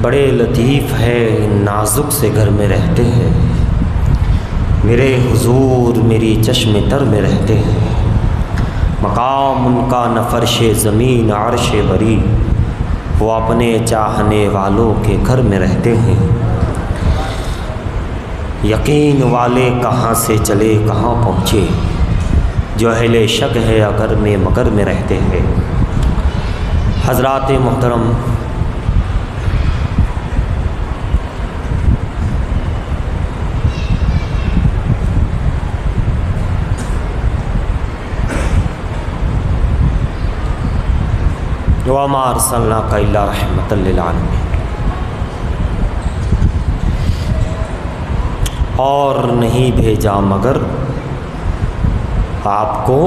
बड़े लतीफ़ है, नाजुक से घर में रहते हैं। मेरे हुजूर मेरी चश्मे तर में रहते हैं। मकाम उनका न फ़र्शे ज़मीन अर्श बरी, वो अपने चाहने वालों के घर में रहते हैं। यकीन वाले कहाँ से चले कहाँ पहुँचे, जो अहले शक है अगर में मगर में रहते हैं। हज़रात मोहतरम, वमा अर्सलनाका इल्ला रहमतल लिल आलमीन, और नहीं भेजा मगर आपको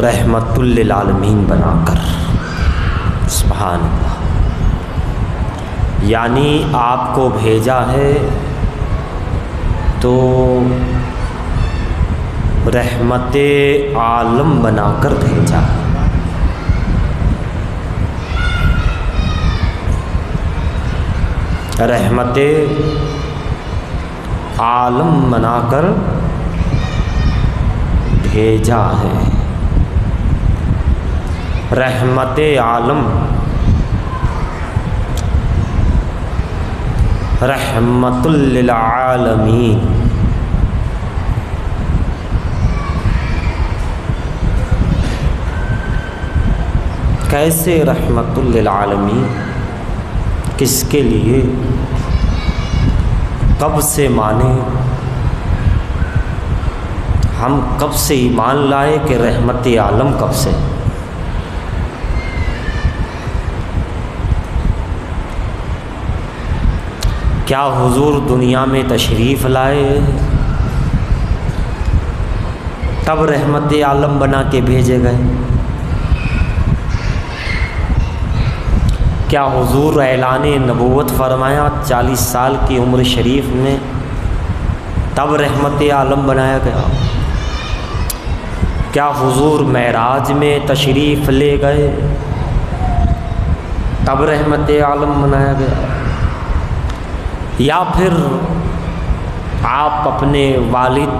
रहमतुल लिल आलमीन बनाकर। सुभान अल्लाह। यानी आपको भेजा है तो रहमते आलम बनाकर भेजा। रहमते आलम बनाकर भेजा है। रहमते आलम, रहमतुल लिल आलमीन। कैसे रहमतुल लिल आलमीन, किसके लिए, कब से माने, हम कब से ईमान लाए कि रहमत आलम कब से। क्या हुजूर दुनिया में तशरीफ़ लाए तब रहमत आलम बना के भेजे गए? क्या हुजूर ऐलान नबूवत फरमाया 40 साल की उम्र शरीफ में तब रहमत आलम बनाया गया? क्या हुजूर मेराज में तशरीफ़ ले गए तब रहमत आलम बनाया गया? या फिर आप अपने वालिद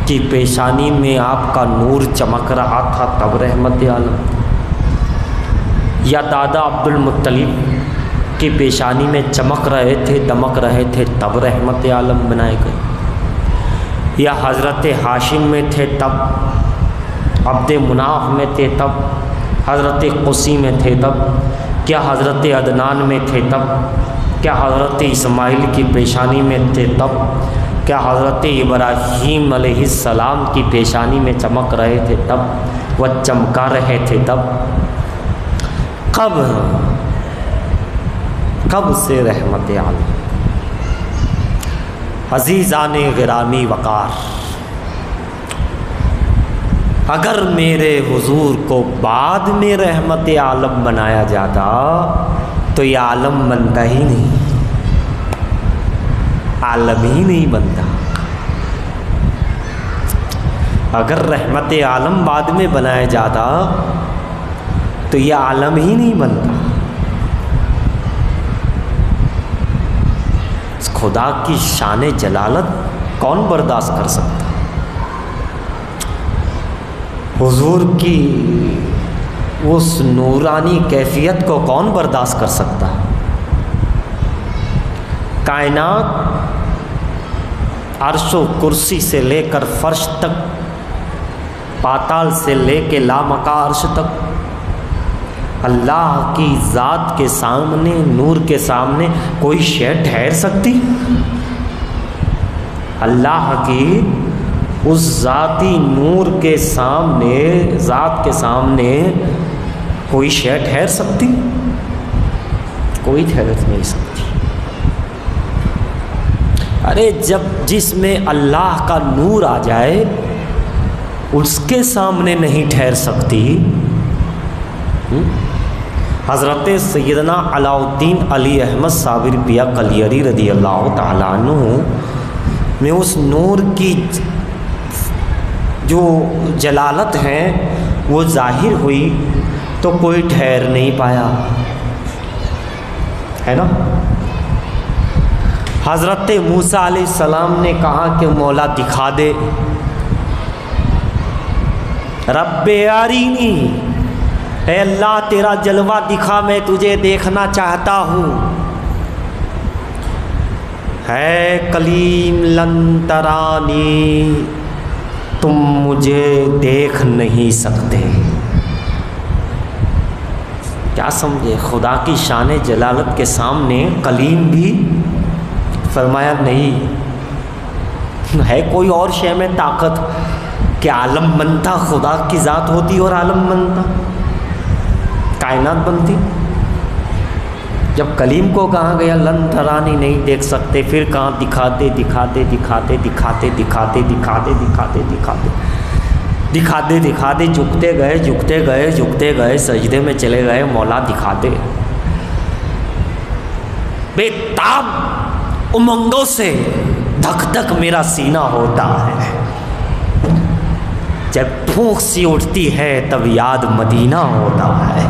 की पेशानी में आपका नूर चमक रहा था तब रहमत आलम? या दादा अब्दुल मुत्तलिब की पेशानी में चमक रहे थे, दमक रहे थे तब रहमत आलम बनाए गए? या हज़रत हाशिम में थे तब, अब्द मुनाफ में थे तब, हज़रत कुसी में थे तब, क्या हज़रत अदनान में थे तब, क्या हज़रत इस्माइल की पेशानी में थे तब, क्या हज़रत इब्राहीम अलैहिस्सलाम की पेशानी में चमक रहे थे तब, वह चमका रहे थे तब? कब से रहमत आलम? अज़ीज़ाने गिरामी वक़ार, अगर मेरे हुजूर को बाद में रहमत आलम बनाया जाता तो ये आलम बनता ही नहीं, आलम ही नहीं बनता। अगर रहमत आलम बाद में बनाया जाता तो ये आलम ही नहीं बनता। खुदा की शान जलालत कौन बर्दाश्त कर सकता? हुजूर की उस नूरानी कैफियत को कौन बर्दाश्त कर सकता? कायनात अर्शो कुर्सी से लेकर फर्श तक, पाताल से लेके लामका अर्श तक, अल्लाह की ज़ात के सामने, नूर के सामने कोई शय ठहर सकती? अल्लाह की उस ज़ाती नूर के सामने, ज़ात के सामने कोई शय ठहर सकती? कोई ठहर नहीं सकती। अरे जब जिसमें अल्लाह का नूर आ जाए उसके सामने नहीं ठहर सकती। हज़रत सैयदना अलाउद्दीन अली अहमद साबिर पिया कलियरी रदी अल्लाह ताला अन्हु में उस नूर की जो जलालत है वो जाहिर हुई तो कोई ठहर नहीं पाया। है ना। हज़रत मूसा अलैहिस्सलाम ने कहा कि मौला दिखा दे, रब्बे अरीनी, ऐ अल्लाह तेरा जलवा दिखा, मैं तुझे देखना चाहता हूँ। है कलीम लन तरानी, तुम मुझे देख नहीं सकते। क्या समझे, खुदा की शान जलालत के सामने कलीम भी फरमाया नहीं है। कोई और शय में ताकत कि आलम बनता खुदा की ज़ात होती और आलम बनता, कायनात बनती। जब कलीम को कहा गया लन तरानी, नहीं देख सकते, फिर कहाँ दिखाते दिखाते दिखाते दिखाते दिखाते दिखाते दिखाते दिखाते दिखाते दिखाते झुकते गए झुकते गए झुकते गए, सजदे में चले गए, मौला दिखाते। बेताब उमंगों से धक धक मेरा सीना होता है, जब फूंक सी उठती है तब याद मदीना होता है।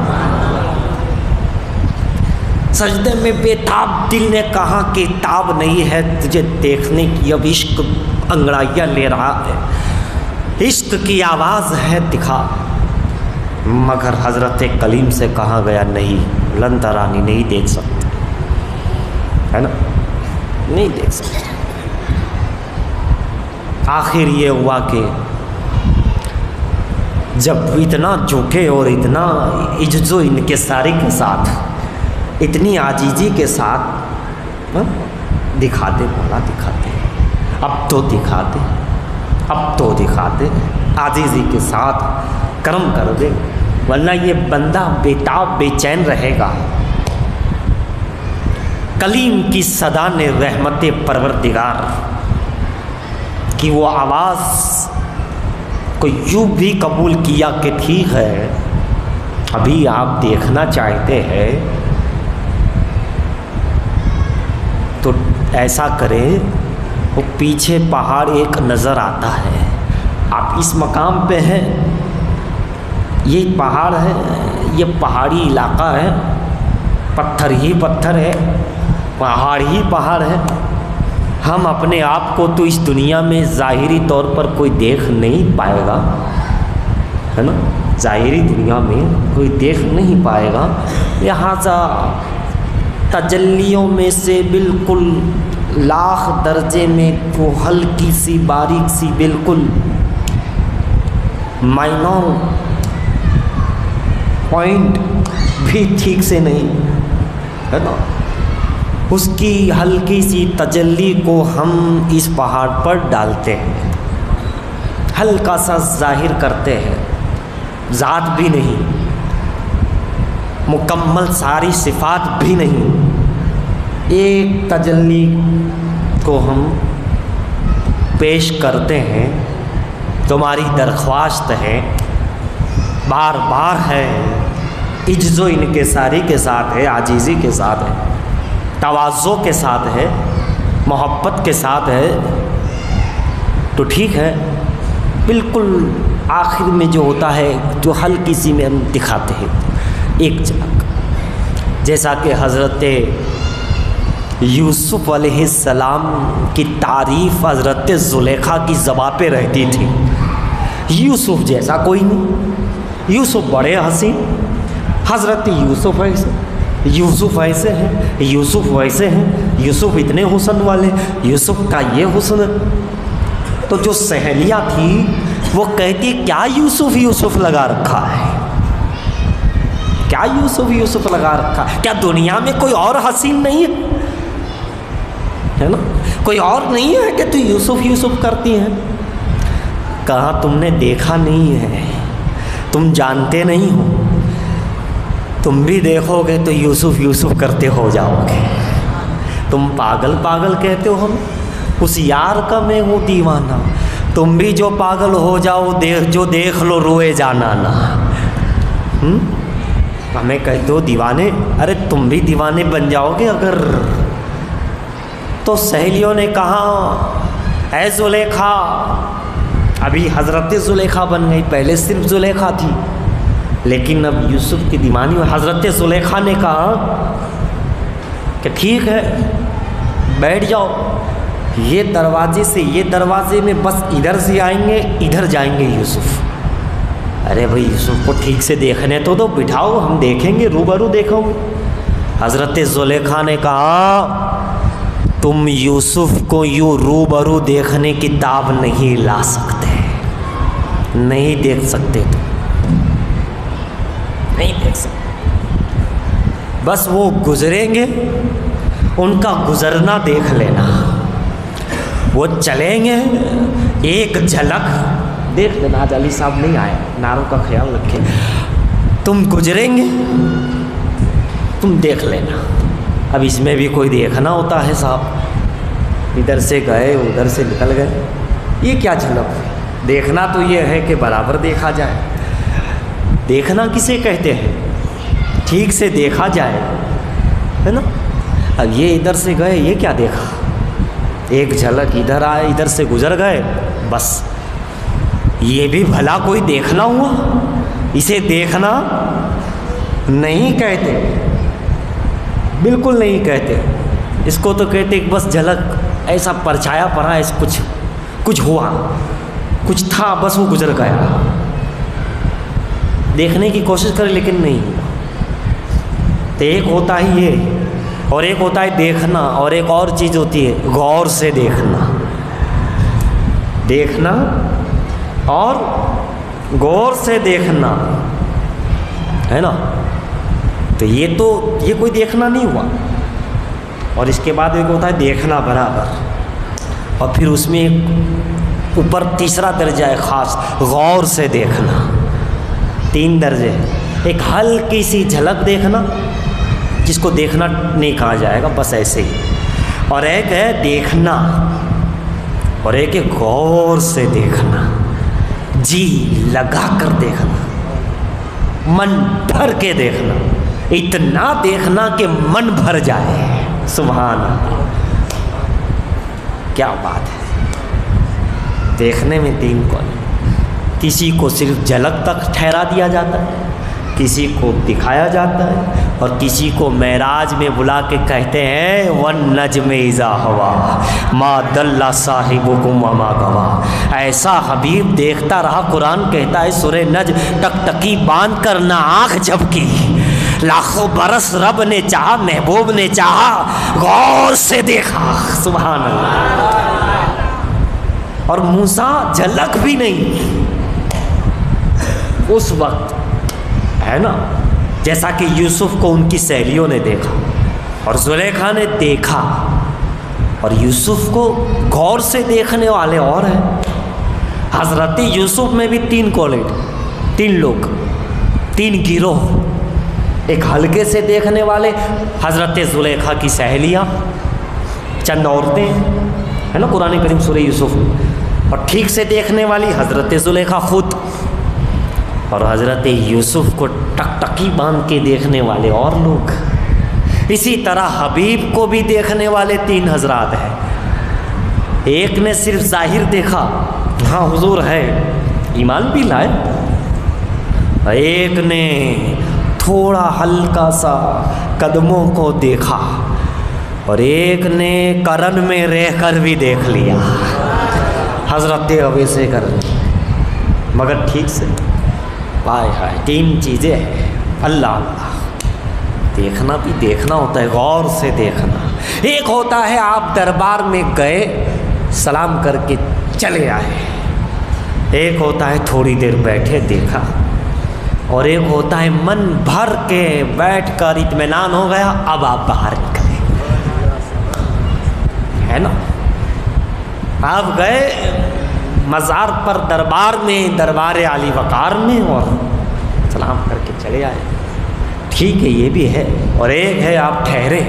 सजदे में बेताब दिल ने कहा कि ताब नहीं है तुझे देखने की, अब इश्क अंगड़ाइयाँ ले रहा है, इश्क की आवाज़ है दिखा। मगर हज़रत कलीम से कहा गया नहीं, लन तरानी, नहीं देख सकते, है ना, नहीं देख सकते। आखिर ये हुआ कि जब इतना झुके और इतना इज्जो इनके सारे के साथ, इतनी आजीजी के साथ दिखाते, मौला दिखाते, अब तो दिखाते, अब तो दिखाते, आजीजी के साथ कर्म कर दे, वरना ये बंदा बेताब बेचैन रहेगा। कलीम की सदा ने रहमत परवरदिगार की वो आवाज़ को यूँ भी कबूल किया कि ठीक है, अभी आप देखना चाहते हैं तो ऐसा करें, वो पीछे पहाड़ एक नज़र आता है, आप इस मकाम पे हैं, ये पहाड़ है, ये पहाड़ी इलाका है, पत्थर ही पत्थर है, पहाड़ ही पहाड़ है। हम अपने आप को तो इस दुनिया में ज़ाहिरी तौर पर कोई देख नहीं पाएगा, है ना, ज़ाहिरी दुनिया में कोई देख नहीं पाएगा। लिहाजा तजल्लियों में से बिल्कुल लाख दर्जे में वो हल्की सी बारीक सी बिल्कुल माइनर पॉइंट भी ठीक से नहीं, है ना, उसकी हल्की सी तजल्ली को हम इस पहाड़ पर डालते हैं, हल्का सा जाहिर करते हैं, ज़ात भी नहीं, मुकम्मल सारी सिफ़ात भी नहीं, एक तजल्ली को हम पेश करते हैं। तुम्हारी दरख्वास्त है, बार बार है, इज्जो इनके सारी के साथ है, आजीज़ी के साथ है, तवाज़ो के साथ है, मोहब्बत के साथ है, तो ठीक है। बिल्कुल आखिर में जो होता है, जो हल्की सी में हम दिखाते हैं एक झलक, जैसा कि हज़रत यूसुफ़ अलैहिस्सलाम की तारीफ़ हज़रत ज़ुलेखा की ज़बां पे रहती थी। यूसुफ़ जैसा कोई नहीं, यूसुफ़ बड़े हसीन, हज़रत यूसुफ़ ऐसे, यूसुफ़ ऐसे हैं, यूसुफ़ वैसे हैं, यूसुफ़ इतने हुस्न वाले, यूसुफ़ का ये हुस्न। तो जो सहेलियाँ थी वो कहती क्या यूसुफ़ यूसुफ़ लगा रखा है, क्या यूसुफ़ यूसुफ़ लगा रखा है, क्या दुनिया में कोई और हसीन नहीं है ना, कोई और नहीं है कि तू यूसुफ़ यूसुफ़ करती हैं। कहा तुमने देखा नहीं है, तुम जानते नहीं हो, तुम भी देखोगे तो यूसुफ़ यूसुफ़ करते हो जाओगे। तुम पागल पागल कहते हो हम, उस यार का मैं हूँ दीवाना, तुम भी जो पागल हो जाओ, देख लो रोए जाना ना। हमें कहते हो दीवाने, अरे तुम भी दीवाने बन जाओगे अगर। तो सहेलियों ने कहा ऐ ज़ुलेखा, अभी हज़रत ज़ुलेखा बन गई, पहले सिर्फ ज़ुलेखा थी, लेकिन अब यूसुफ़ की दीवानी में हज़रत ज़ुलेखा ने कहा कि ठीक है बैठ जाओ, ये दरवाजे से ये दरवाजे में बस इधर से आएंगे इधर जाएंगे यूसुफ। अरे भाई यूसुफ को ठीक से देखने तो दो, बिठाओ हम देखेंगे, रूबरू देखोगे। हज़रत ज़ुलेखा ने कहा तुम यूसुफ को यूँ रूबरू देखने की ताब नहीं ला सकते, नहीं देख सकते, तुम नहीं देख सकते। बस वो गुजरेंगे, उनका गुजरना देख लेना। वो चलेंगे, एक झलक देख लेना। आज अली साहब नहीं आए, नारों का ख्याल रखें। तुम गुजरेंगे, तुम देख लेना। अब इसमें भी कोई देखना होता है साहब, इधर से गए उधर से निकल गए, ये क्या झलक? देखना तो ये है कि बराबर देखा जाए। देखना किसे कहते हैं? ठीक से देखा जाए, है ना। अब ये इधर से गए, ये क्या देखा? एक झलक इधर आए, इधर से गुजर गए, बस। ये भी भला कोई देखना हुआ? इसे देखना नहीं कहते, बिल्कुल नहीं कहते। इसको तो कहते बस झलक, ऐसा परछाया पड़ा है, कुछ हुआ, कुछ था, बस वो गुजर गया। देखने की कोशिश करें लेकिन नहीं। तो एक होता है ये, और एक होता है देखना, और एक और चीज़ होती है गौर से देखना। देखना और गौर से देखना, है ना। तो ये कोई देखना नहीं हुआ। और इसके बाद एक होता है देखना बराबर, और फिर उसमें एक ऊपर तीसरा दर्जा है ख़ास, गौर से देखना। 3 दर्जे। एक हल्की सी झलक देखना, जिसको देखना नहीं कहा जाएगा, बस ऐसे ही। और एक है देखना, और एक है गौर से देखना, जी लगा कर देखना, मन भर के देखना, इतना देखना कि मन भर जाए। सुभान अल्लाह, क्या बात है। देखने में 3 कौन, किसी को सिर्फ झलक तक ठहरा दिया जाता है, किसी को दिखाया जाता है, और किसी को मेराज में बुला के कहते हैं वन नज्म इज़ा हवा मा दल्ला साहिबुकुम वमा गवा। ऐसा हबीब देखता रहा, कुरान कहता है सूरे नज्म, टकटकी बांध कर ना आँख झपकी, लाखों बरस रब ने चाहा, महबूब ने चाहा, गौर से देखा। सुभान अल्लाह। और मूसा झलक भी नहीं उस वक्त, है ना। जैसा कि यूसुफ को उनकी सहेलियों ने देखा और जुलेखा ने देखा, और यूसुफ को गौर से देखने वाले और हैं। हज़रत यूसुफ में भी 3 क्वालिटी, 3 लोग, 3 गिरोह। एक हल्के से देखने वाले हज़रत जुलेखा की सहेलियाँ, चंद औरतें, है ना कुरान करीम सूरह यूसुफ में। और ठीक से देखने वाली हज़रत जुलेखा खुद, और हज़रत यूसुफ को टकटकी बांध के देखने वाले और लोग। इसी तरह हबीब को भी देखने वाले 3 हजरात हैं। एक ने सिर्फ जाहिर देखा, हाँ हुजूर है, ईमान भी लाए। एक ने थोड़ा हल्का सा कदमों को देखा, और एक ने करन में रहकर भी देख लिया, हजरत अवैसे करन, मगर ठीक से। हाय हाय, 3 चीज़ें हैं। अल्लाह अल्लाह, देखना भी देखना होता है, गौर से देखना। एक होता है आप दरबार में गए, सलाम करके चले आए। एक होता है थोड़ी देर बैठे देखा, और एक होता है मन भर के बैठकर इत्मीनान हो गया, अब आप बाहर निकले, है ना। आप गए मज़ार पर, दरबार में, दरबार आली वकार में, और सलाम करके चले आए, ठीक है, ये भी है। और एक है आप ठहरे,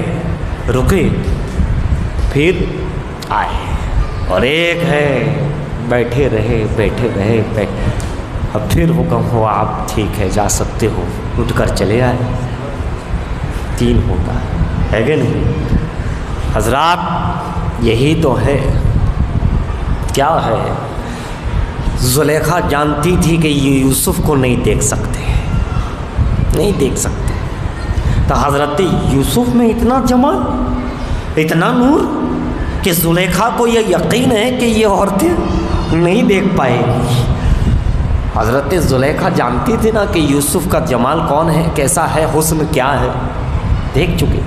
रुके, फिर आए, और एक है बैठे रहे, अब फिर हुक्म हुआ आप ठीक है जा सकते हो, उठकर चले आए। 3 होता है कि नहीं हजरात? यही तो है। क्या है, जुलेखा जानती थी कि ये यूसुफ को नहीं देख सकते, नहीं देख सकते। तो हज़रत यूसुफ में इतना जमाल, इतना नूर कि जुलेखा को यह यकीन है कि ये औरतें नहीं देख पाएगी। हज़रत जुलेखा जानती थी ना कि यूसुफ का जमाल कौन है, कैसा है, हुस्न क्या है, देख चुके,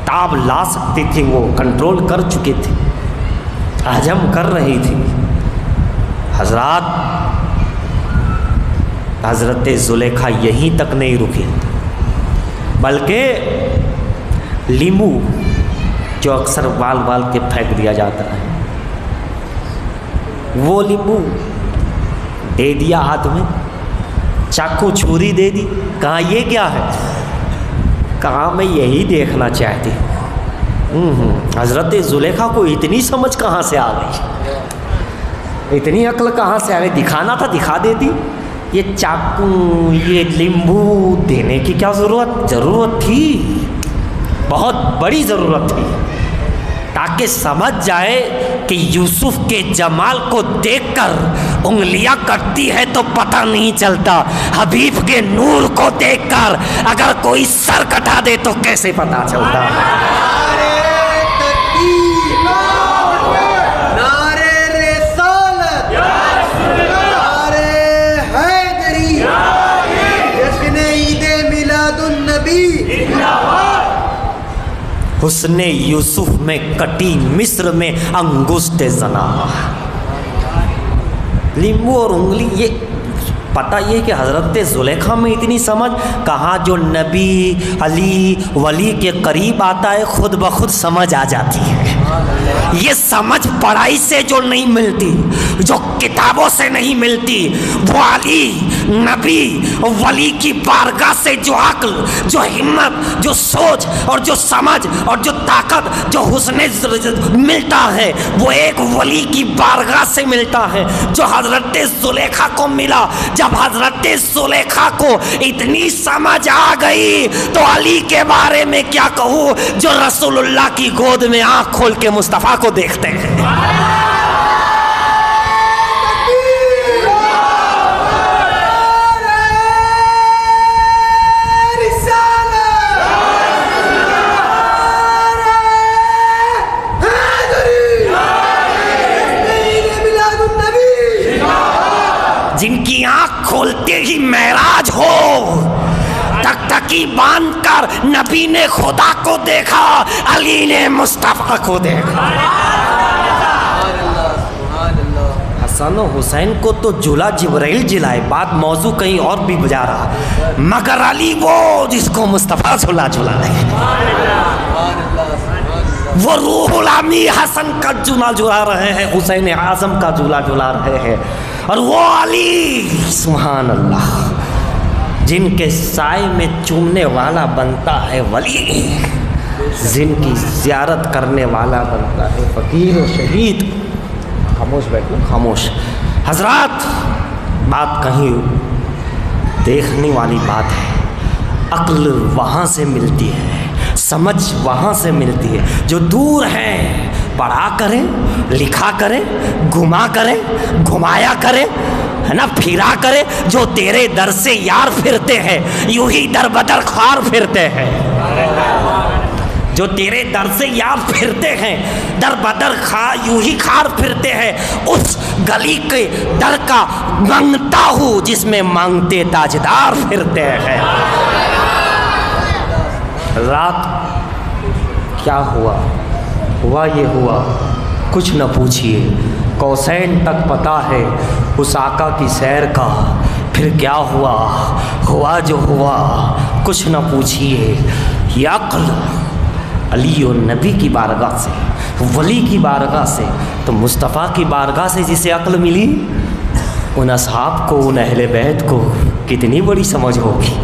ताब ला सकती थी, वो कंट्रोल कर चुके थे, हजम कर रही थी। हज़रत जुलेखा यहीं तक नहीं रुकी, बल्कि लींबू जो अक्सर बाल बाल के फेंक दिया जाता है, वो नींबू दे दिया हाथ में, चाकू छुरी दे दी, कहा ये क्या है, कहा मैं यही देखना चाहती। हज़रत जुलेखा को इतनी समझ कहाँ से आ गई, इतनी अक्ल कहाँ से आ गई, दिखाना था दिखा देती, ये चाकू ये नींबू देने की क्या ज़रूरत थी, बहुत बड़ी ज़रूरत थी, ताकि समझ जाए कि यूसुफ के जमाल को देखकर उंगलियां कटती है तो पता नहीं चलता, हबीब के नूर को देखकर अगर कोई सर कटा दे तो कैसे पता चलता। हुस्ने यूसुफ में कटी मिस्र में अंगुष्ठ जना। लींबू और उंगली, ये पता ये कि हज़रत जुलेखा में इतनी समझ, कहाँ जो नबी अली वली के करीब आता है खुद ब खुद समझ आ जाती है। ये समझ पढ़ाई से जो नहीं मिलती, जो किताबों से नहीं मिलती, वो अली नबी वली की बारगाह से जो अक्ल, जो हिम्मत, जो सोच और जो समझ और जो ताकत, जो हुस्ने मिलता है, वो एक वली की बारगाह से मिलता है, जो हज़रत जुलेखा को मिला। जब हज़रत जुलेखा को इतनी समझ आ गई तो अली के बारे में क्या कहूँ, जो रसूलुल्लाह की गोद में आँख खोल के मुस्तफ़ा को देखते हैं। जिनकी आंख खोलते ही मेराज हो, तकतकी बांध कर नबी ने खुदा को देखा, अली ने मुस्तफा को देखा। हसन और हुसैन को तो झूला जिब्राइल जिलाए, बात मौजू कहीं और भी बजा रहा, मगर अली वो जिसको मुस्तफा झूला झुलाए, वो रूहुल अमी हसन का झूला झुला रहे हैं, हुसैन आजम का झूला झुला रहे हैं, और वो अली सुभान अल्लाह जिनके साए में चूमने वाला बनता है वली, जिनकी ज़ियारत करने वाला बनता है फ़कीर और शहीद। खामोश बैठो, खामोश। हजरात, बात कहीं देखने वाली बात है। अक्ल वहाँ से मिलती है, समझ वहाँ से मिलती है, जो दूर है पढ़ा करें, लिखा करें, घुमा करें, घुमाया करें, है ना, फिरा करे। जो तेरे दर से यार फिरते हैं यूं ही दर बदर ख्वार फिरते हैं, जो तेरे दर से यार फिरते हैं दर बदर यूं ही खार फिरते हैं। उस गली के दर का मांगता हूँ जिसमें मांगते ताजदार फिरते हैं। रात क्या हुआ, हुआ ये हुआ, कुछ न पूछिए, कौसैन तक पता है उस आका की सैर का। फिर क्या हुआ, हुआ जो हुआ, कुछ न पूछिए। ये अक्ल अली और नबी की बारगाह से, वली की बारगाह से, तो मुस्तफ़ा की बारगाह से जिसे अक्ल मिली, उन असहाब को, उन अहले बैत को कितनी बड़ी समझ होगी।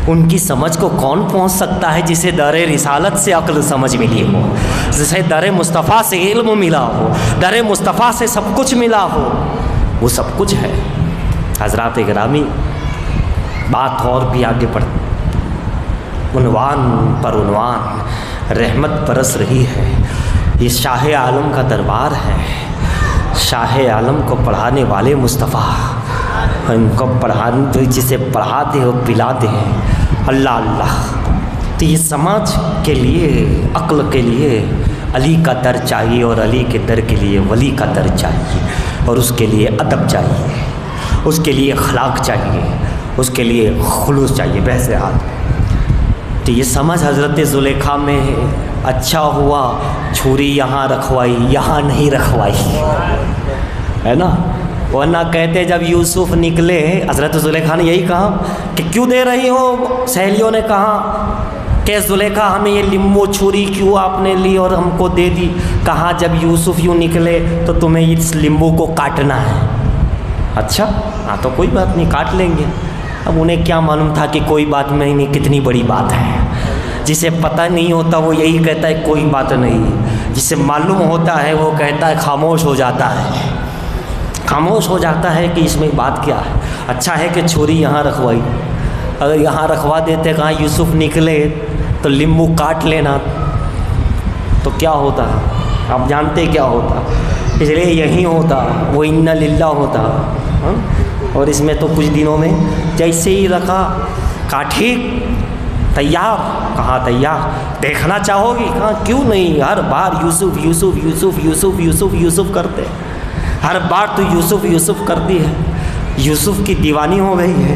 उनकी समझ को कौन पहुंच सकता है जिसे दरे रिसालत से अक्ल समझ मिली हो, जिसे दरे मुस्तफ़ा से इल्म मिला हो, दरे मुस्तफ़ा से सब कुछ मिला हो। वो सब कुछ है। हज़रात गिरामी, बात और भी आगे बढ़, उन्वान पर उन्वान रहमत बरस रही है। ये शाह आलम का दरबार है। शाह आलम को पढ़ाने वाले मुस्तफ़ा, उनको पढ़ाने, जिसे पढ़ाते हो पिलाते हैं। अल्लाह अल्लाह तो ये समाज के लिए, अक्ल के लिए अली का दर चाहिए, और अली के दर के लिए वली का दर चाहिए, और उसके लिए अदब चाहिए, उसके लिए अखलाक चाहिए, उसके लिए खुलूस चाहिए, बहसे हाथ। तो ये समझ हज़रत ज़ुलेखा में है। अच्छा हुआ छुरी यहाँ रखवाई, यहाँ नहीं रखवाई, है ना। वरना कहते जब यूसुफ निकले, हज़रत ज़ुलेखा ने यही कहा कि क्यों दे रही हो। सहेलियों ने कहा कि ज़ुलेखा हमें ये लिम्बो छुरी क्यों आपने ली और हमको दे दी। कहा जब यूसुफ यूँ निकले तो तुम्हें इस लिम्बू को काटना है। अच्छा हाँ तो कोई बात नहीं, काट लेंगे। अब उन्हें क्या मालूम था कि कोई बात नहीं कितनी बड़ी बात है। जिसे पता नहीं होता वो यही कहता है कोई बात नहीं, जिसे मालूम होता है वो कहता है खामोश हो जाता है, खामोश हो जाता है कि इसमें बात क्या है। अच्छा है कि छुरी यहाँ रखवाई, अगर यहाँ रखवा देते कहाँ यूसुफ निकले तो लिम्बू काट लेना तो क्या होता, आप जानते क्या होता। इसलिए यही होता वो इन्ना लिल्ला होता। हाँ? और इसमें तो कुछ दिनों में जैसे ही रखा कहा ठीक तैयार, कहाँ तैयार, देखना चाहोगी, कहाँ क्यों नहीं, हर बार यूसुफ यूसुफ यूसुफ यूसुफ यूसुफ यूसुफ करते, हर बार तो यूसुफ यूसुफ करती है। यूसुफ की दीवानी हो गई है,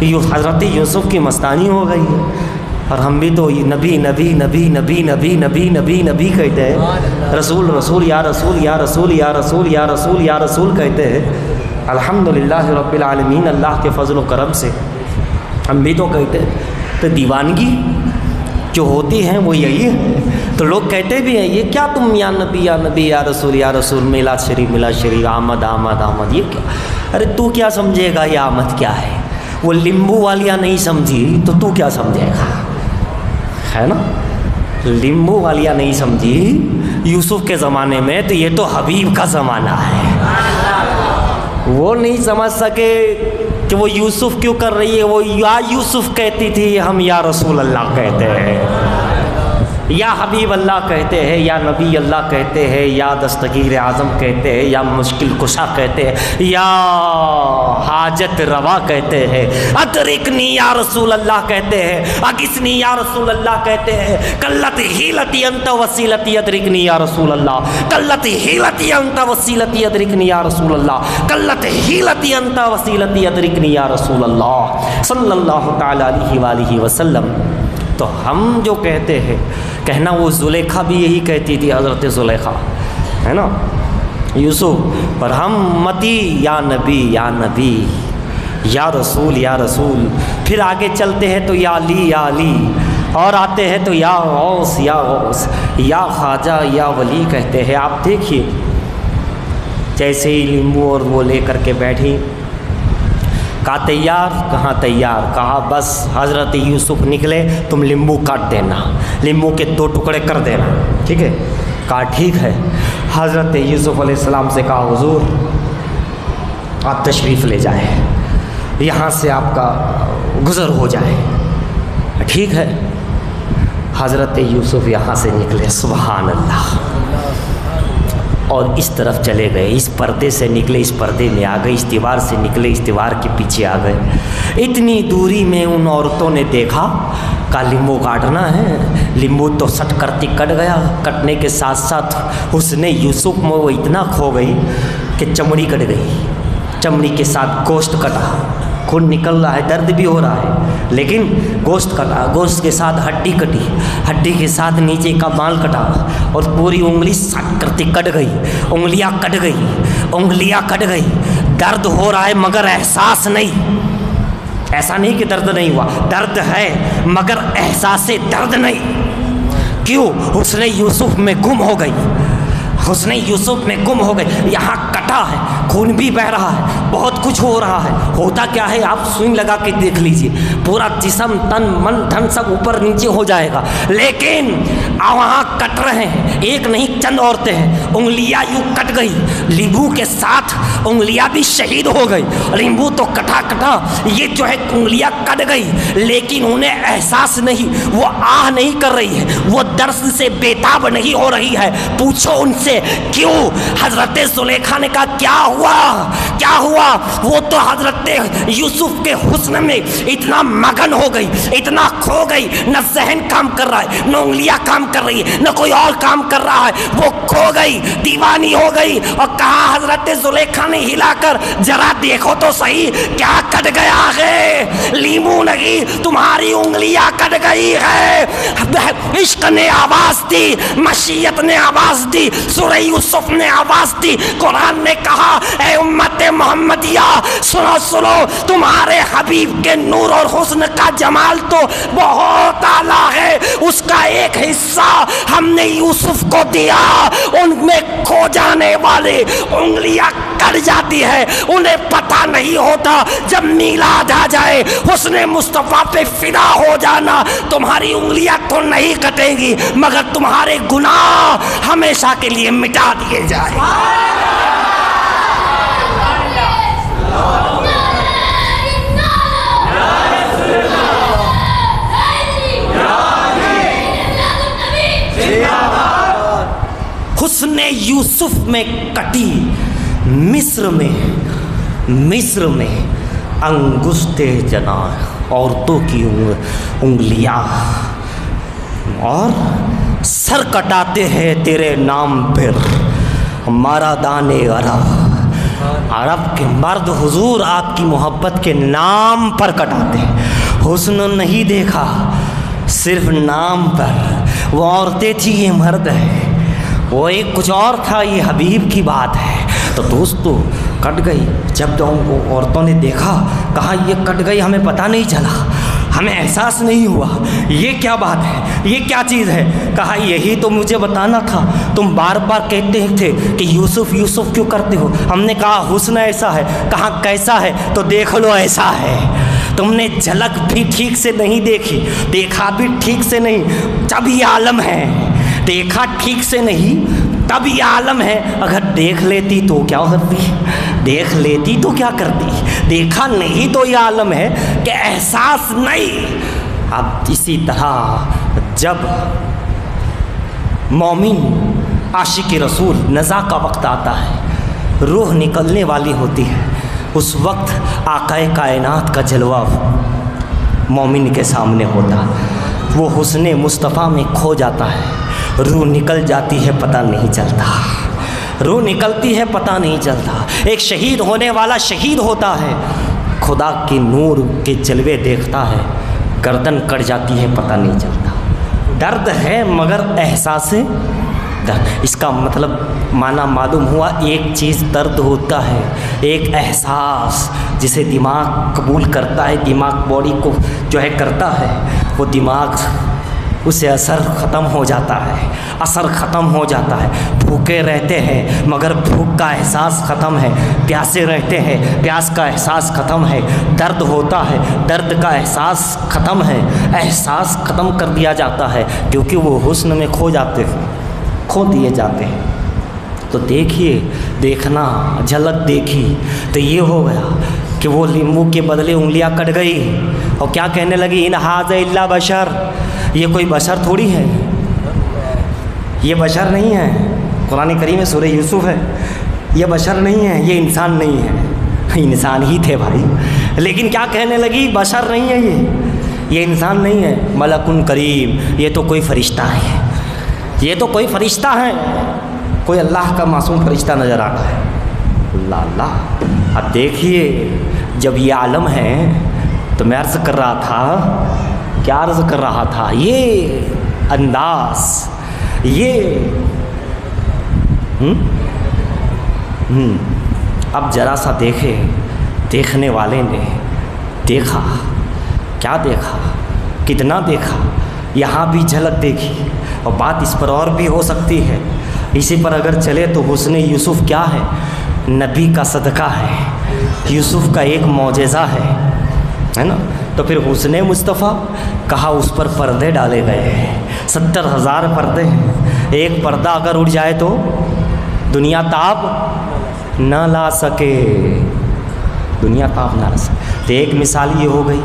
हज़रत यूसुफ की मस्तानी हो गई है। और हम भी तो नबी नबी नबी नबी नबी नबी नबी नबी कहते हैं, रसूल रसूल या रसूल या रसूल या रसूल या रसूल या रसूल कहते हैं। अल्हम्दुलिल्लाह रब्बिल आलमीन, अल्लाह के फजल व करम से हम भी तो कहते हैं। तो दीवानगी जो होती है वो यही है। तो लोग कहते भी हैं ये क्या तुम या नबी या रसूल मिला शरीफ आमद आमद आमद, ये क्या। अरे तू क्या समझेगा ये आमद क्या है। वो लिम्बू वालियाँ नहीं समझी तो तू क्या समझेगा, है ना। लिम्बू वालियाँ नहीं समझी यूसुफ के ज़माने में, तो ये तो हबीब का ज़माना है। वो नहीं समझ सके कि वो यूसुफ क्यों कर रही है। वो या यूसुफ कहती थी, हम या रसूल अल्लाह कहते हैं, या हबीब अल्लाह कहते हैं, या नबी अल्लाह कहते हैं, या दस्तगीर आज़म कहते हैं, या मुश्किल कुशा कहते हैं, या हाजत रवा कहते हैं, अदरिकनी या रसूल अल्लाह कहते हैं, अगिसनी या रसूल अल्लाह कहते हैं, कल्लत हीलती अंत वसीलती अदरिकनी या रसूल अल्लाह, कल्लत हीलती अंत वसीलती अदरिकनी या रसूल अल्लाह, कल्लत हीलती अंत वसीलती अदरिकनी या रसूल अल्लाह सल्लल्लाहु तआला अलैहि वसल्लम। तो हम जो कहते हैं कहना, वो ज़ुलेखा भी यही कहती थी, हज़रत ज़ुलेखा, है ना, यूसुफ। और हम मती या नबी या रसूल या रसूल। फिर आगे चलते हैं तो या अली, और आते हैं तो या गौस या ख्वाजा या वली कहते हैं। आप देखिए जैसे ही लिम्बू और वो लेकर के बैठी, कहा तैयार, कहाँ तैयार, कहा बस हज़रत यूसुफ निकले तुम लिम्बू काट देना, लिम्बू के 2 टुकड़े कर देना, ठीक है। कहा ठीक है। हज़रत यूसुफ अलैहिस्सलाम से कहा हुजूर आप तशरीफ़ ले जाएं, यहाँ से आपका गुज़र हो जाए। ठीक है। हज़रत यूसुफ यहाँ से निकले, सुबहान अल्लाह, और इस तरफ चले गए, इस पर्दे से निकले इस पर्दे में आ गए, इस दीवार से निकले इस दीवार के पीछे आ गए। इतनी दूरी में उन औरतों ने देखा, का लिम्बू काटना है। लिम्बू तो सट करती कट गया, कटने के साथ साथ उसने यूसुफ में वो इतना खो गई कि चमड़ी कट गई, चमड़ी के साथ गोश्त कटा, खून निकल रहा है, दर्द भी हो रहा है, लेकिन गोश्त कटा, गोश्त के साथ हड्डी कटी, हड्डी के साथ नीचे का बाल कटा, और पूरी उंगली सट करती कट गई, उंगलियां कट गई, उंगलियां कट गई। दर्द हो रहा है मगर एहसास नहीं, ऐसा नहीं कि दर्द नहीं हुआ, दर्द है मगर एहसास दर्द नहीं। क्यों? हुस्ने यूसुफ में गुम हो गई, हुस्ने यूसुफ में गुम हो गई। यहाँ कटा है, खून भी बह रहा है, बहुत कुछ हो रहा है। होता क्या है आप सुई लगा के देख लीजिए, पूरा जिस्म तन मन धन सब ऊपर नीचे हो जाएगा, लेकिन वहाँ कट रहे हैं, एक नहीं चंद औरतें हैं, उंगलियाँ यूँ कट गई, लींबू के साथ उंगलियाँ भी शहीद हो गई। लींबू तो कटा कटा, ये जो है उंगलियाँ कट गई, लेकिन उन्हें एहसास नहीं, वो आह नहीं कर रही है, वो दर्द से बेताब नहीं हो रही है। पूछो उनसे है। क्यों? हजरत जुलेखा ने कहा क्या हुआ, क्या हुआ? वो तो हजरत यूसुफ के हुस्न में इतना मगन हो गई, इतना खो गई, न जहन काम कर रहा है, न उंगलियां काम कर रही है, न कोई और काम कर रहा है, वो खो गई, दीवानी हो गई। और कहा हजरत जुलेखा ने हिलाकर, जरा देखो तो सही क्या कट गया है। लीमू लगी, तुम्हारी उंगलियां कट गई है। इश्क ने आवाज दी, मशीयत ने आवाज दी, सूरह यूसुफ ने आवाज दी, कुरान ने कहा ए उम्मत मोहम्मदिया सुनो सुनो, तुम्हारे हबीब के नूर और हुस्न का जमाल तो बहुत आला है, उसका एक हिस्सा हमने यूसुफ को दिया। उनमें खो जाने वाले उंगलियां कट जाती है, उन्हें पता नहीं होता। जब मीलाद आ जाए, हुस्ने मुस्तफा पे फिदा हो जाना, तुम्हारी उंगलियां तो नहीं कटेंगी मगर तुम्हारे गुनाह हमेशा के लिए मिटा दिए जाए। हुस्ने यूसुफ में कटी मिस्र में अंगुस्ते जना औरतों की उंगलियां, और सर कटाते हैं तेरे नाम पर हमारा दाने अरब के मर्द हुजूर आपकी मोहब्बत के नाम पर कटाते हैं। हुस्न नहीं देखा, सिर्फ नाम पर। वो औरतें थी, ये मर्द है, वो एक कुछ और था, ये हबीब की बात है। तो दोस्तों कट गई। जब तो वो औरतों ने देखा, कहा ये कट गई, हमें पता नहीं चला, हमें एहसास नहीं हुआ, ये क्या बात है, ये क्या चीज़ है? कहा यही तो मुझे बताना था, तुम बार बार कहते थे कि यूसुफ यूसुफ क्यों करते हो। हमने कहा हुस्न ऐसा है। कहा कैसा है? तो देख लो ऐसा है। तुमने झलक भी ठीक से नहीं देखी, देखा भी ठीक से नहीं, तब ये आलम है। देखा ठीक से नहीं, तब ये आलम है। अगर देख लेती तो क्या करती, देख लेती तो क्या करती, देखा नहीं तो ये आलम है कि एहसास नहीं। अब इसी तरह जब मोमिन आशिक रसूल नज़ा का वक्त आता है, रूह निकलने वाली होती है, उस वक्त आकाए कायनात का जलवा मोमिन के सामने होता, वो हुस्ने मुस्तफ़ा में खो जाता है, रूह निकल जाती है, पता नहीं चलता, रूह निकलती है, पता नहीं चलता। एक शहीद होने वाला शहीद होता है, खुदा के नूर के जलवे देखता है, गर्दन कट जाती है, पता नहीं चलता। दर्द है मगर एहसास दर्द, इसका मतलब माना मालूम हुआ, एक चीज़ दर्द होता है, एक एहसास जिसे दिमाग कबूल करता है, दिमाग बॉडी को जो है करता है, वो दिमाग उसे असर ख़त्म हो जाता है, असर ख़त्म हो जाता है। भूखे रहते हैं मगर भूख का एहसास ख़त्म है, प्यासे रहते हैं, प्यास का एहसास ख़त्म है, दर्द होता है, दर्द का एहसास ख़त्म है, एहसास ख़त्म कर दिया जाता है, क्योंकि वो हुस्न में खो जाते हैं, खो दिए जाते हैं। तो देखिए, देखना, झलक देखी तो ये हो गया कि वो लींबू के बदले उंगलियां कट गई और क्या कहने लगी, इन हाज़ा इल्ला बशर, ये कोई बशर थोड़ी है, ये बशर नहीं है। कुरान करीम में सूरह यूसुफ है, ये बशर नहीं है, ये इंसान नहीं है। इंसान ही थे भाई, लेकिन क्या कहने लगी, बशर नहीं है, ये इंसान नहीं है, मलकुन करीम, ये तो कोई फ़रिश्ता है, ये तो कोई फ़रिश्ता है, कोई अल्लाह का मासूम फ़रिश्ता नज़र आता है। अल्लाह अल्लाह। अब देखिए, जब ये आलम है तो मैं अर्ज़ कर रहा था, क्या अर्ज़ कर रहा था, ये अंदाज़, ये अब ज़रा सा देखे, देखने वाले ने देखा, क्या देखा, कितना देखा, यहाँ भी झलक देखी। और बात इस पर और भी हो सकती है, इसी पर अगर चले तो हुस्ने यूसुफ क्या है, नबी का सदका है, यूसुफ का एक मौजज़ा है ना। तो फिर हुस्ने मुस्तफ़ा कहा, उस पर पर्दे डाले गए हैं, 70,000 पर्दे हैं, एक पर्दा अगर उड़ जाए तो दुनिया ताब न ला सके, दुनिया ताब ना ला सके। तो एक मिसाल ये हो गई।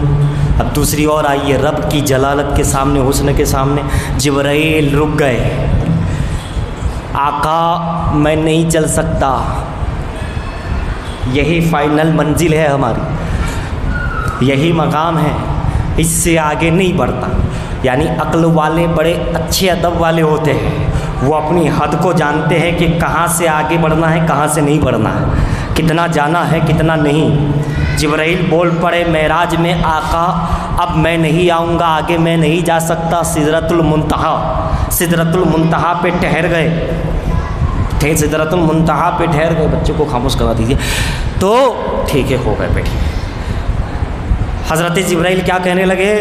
अब दूसरी और आई है, रब की जलालत के सामने, हुस्न के सामने जिब्राइल रुक गए, आका मैं नहीं चल सकता, यही फाइनल मंजिल है हमारी, यही मकाम है, इससे आगे नहीं बढ़ता। यानी अक्ल वाले बड़े अच्छे अदब वाले होते हैं, वो अपनी हद को जानते हैं कि कहाँ से आगे बढ़ना है, कहाँ से नहीं बढ़ना है, कितना जाना है कितना नहीं। जिब्राइल बोल पड़े मेराज में आका अब मैं नहीं आऊँगा, आगे मैं नहीं जा सकता। सिदरतुल मुंतहा पे ठहर गए थे, सिदरतुल मुंतहा पे ठहर गए। बच्चों को खामोश करवा दीजिए। तो ठीक है, हो गए, बैठिए। हज़रत जिब्राइल क्या कहने लगे,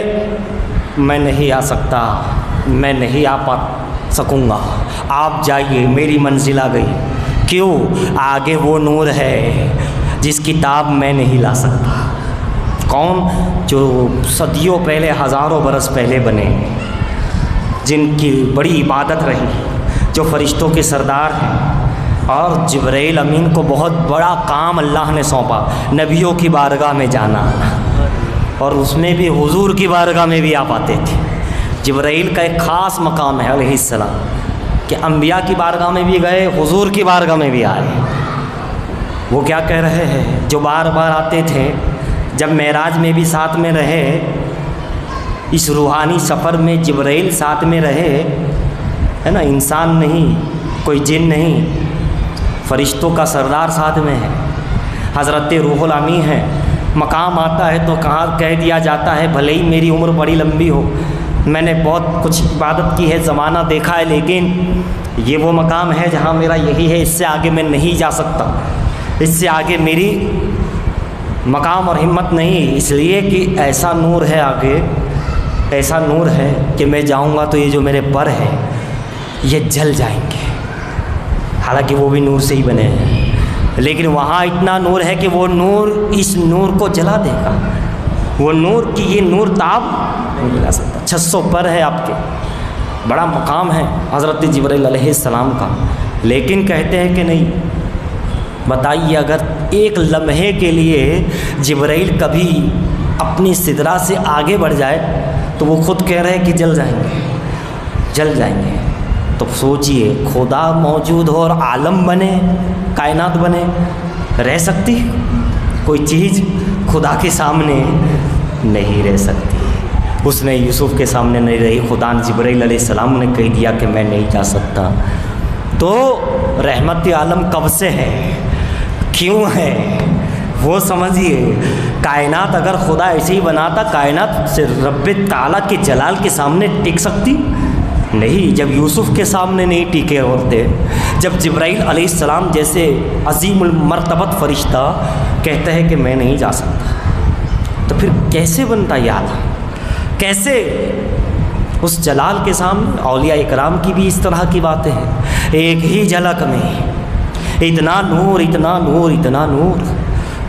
मैं नहीं आ सकता, मैं नहीं आ सकूँगा, आप जाइए, मेरी मंजिल आ गई। क्यों? आगे वो नूर है जिस किताब मैं नहीं ला सकता। कौन? जो सदियों पहले, हज़ारों बरस पहले बने, जिनकी बड़ी इबादत रही, जो फरिश्तों के सरदार हैं। और जिब्राइल अमीन को बहुत बड़ा काम अल्लाह ने सौंपा, नबियों की बारगाह में जाना, और उसमें भी हुजूर की बारगाह में भी आप आते थे। जिब्राइल का एक ख़ास मकाम है अलैहिस्सलाम कि अंबिया की बारगाह में भी गए, हुजूर की बारगाह में भी आए। वो क्या कह रहे हैं, जो बार बार आते थे, जब मेराज में भी साथ में रहे, इस रूहानी सफ़र में जिब्राइल साथ में रहे, है ना, इंसान नहीं, कोई जिन नहीं, फरिश्तों का सरदार साथ में है, हज़रत रूहुल अमीन है। मकाम आता है तो कहाँ कह दिया जाता है, भले ही मेरी उम्र बड़ी लंबी हो, मैंने बहुत कुछ इबादत की है, ज़माना देखा है, लेकिन ये वो मकाम है जहाँ मेरा यही है, इससे आगे मैं नहीं जा सकता, इससे आगे मेरी मकाम और हिम्मत नहीं। इसलिए कि ऐसा नूर है आगे, ऐसा नूर है कि मैं जाऊँगा तो ये जो मेरे पर है ये जल जाएंगे। हालांकि वो भी नूर से ही बने हैं, लेकिन वहाँ इतना नूर है कि वो नूर इस नूर को जला देगा। वो नूर की ये नूर ताब नहीं मिला सकता। 600 पर है आपके, बड़ा मकाम है हज़रत जिब्राइल अलैहिस्सलाम का। लेकिन कहते हैं कि नहीं, बताइए अगर एक लम्हे के लिए जिब्राइल कभी अपनी सिदरा से आगे बढ़ जाए तो वो खुद कह रहे हैं कि जल जाएंगे, जल जाएंगे। तो सोचिए, खुदा मौजूद हो और आलम बने, कायनात बने, रह सकती कोई चीज़ खुदा के सामने? नहीं रह सकती। उसने यूसुफ के सामने नहीं रही, खुदा जिब्राइल अलैहिस्सलाम ने कह दिया कि मैं नहीं जा सकता। तो रहमत आलम कब से है, क्यों है, वो समझिए। कायनात अगर खुदा ऐसे ही बनाता, कायनात से रब्बे ताला के जलाल के सामने टिक सकती? नहीं। जब यूसुफ के सामने नहीं टिके होते, जब जिब्राइल अलैहिस्सलाम जैसे अजीमुल मर्तबत फरिश्ता कहते हैं कि मैं नहीं जा सकता, तो फिर कैसे बनता याद? कैसे उस जलाल के सामने? औलिया इकराम की भी इस तरह की बातें हैं। एक ही झलक में इतना नूर, इतना नूर, इतना नूर,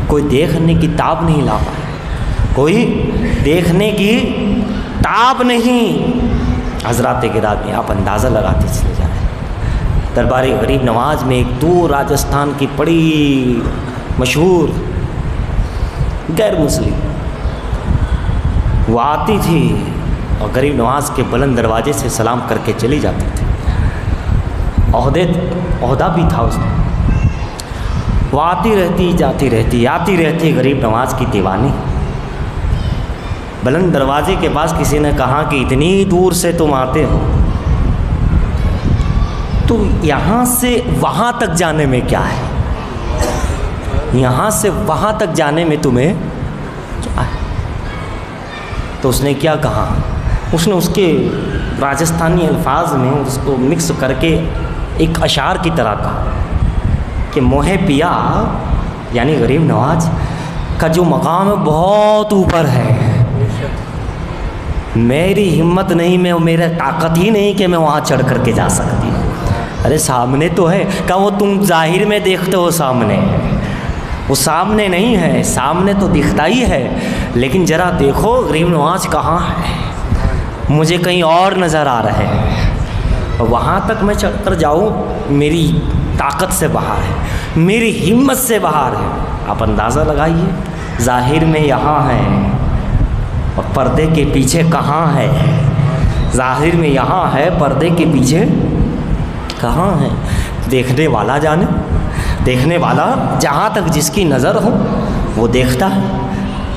कोई देखने की ताब नहीं ला पाया, कोई देखने की ताब नहीं। हज़रात गिरामी, आप अंदाज़ा लगाते चले जा रहे। दरबार गरीब नवाज में एक दूर राजस्थान की बड़ी मशहूर गैर मुस्लिम वो आती थी और गरीब नवाज के बुलंद दरवाजे से सलाम करके चली जाती थी। ओहदा भी था उसमें। वो आती रहती, जाती रहती, आती रहती, गरीब नवाज की दीवानी। बुलंद दरवाजे के पास किसी ने कहा कि इतनी दूर से तुम आते हो, तो यहाँ से वहाँ तक जाने में क्या है? यहाँ से वहाँ तक जाने में तुम्हें क्या है? तो उसने क्या कहा? उसने उसके राजस्थानी अल्फाज में उसको मिक्स करके एक अशार की तरह कहा कि मोहे पिया, यानी गरीब नवाज का जो मकाम है बहुत ऊपर है, मेरी हिम्मत नहीं, मैं मेरा ताकत ही नहीं कि मैं वहाँ चढ़ करके जा सकती हूँ। अरे सामने तो है। क्या वो तुम जाहिर में देखते हो सामने, वो सामने नहीं है, सामने तो दिखता ही है, लेकिन ज़रा देखो गरीब नवाज कहाँ है, मुझे कहीं और नज़र आ रहा है। वहाँ तक मैं चढ़ कर जाऊँ मेरी ताकत से बाहर है, मेरी हिम्मत से बाहर है। आप अंदाज़ा लगाइए, ज़ाहिर में यहाँ है और पर्दे के पीछे कहाँ है? ज़ाहिर में यहाँ है, पर्दे के पीछे कहाँ है? देखने वाला जाने, देखने वाला जहाँ तक जिसकी नज़र हो वो देखता है।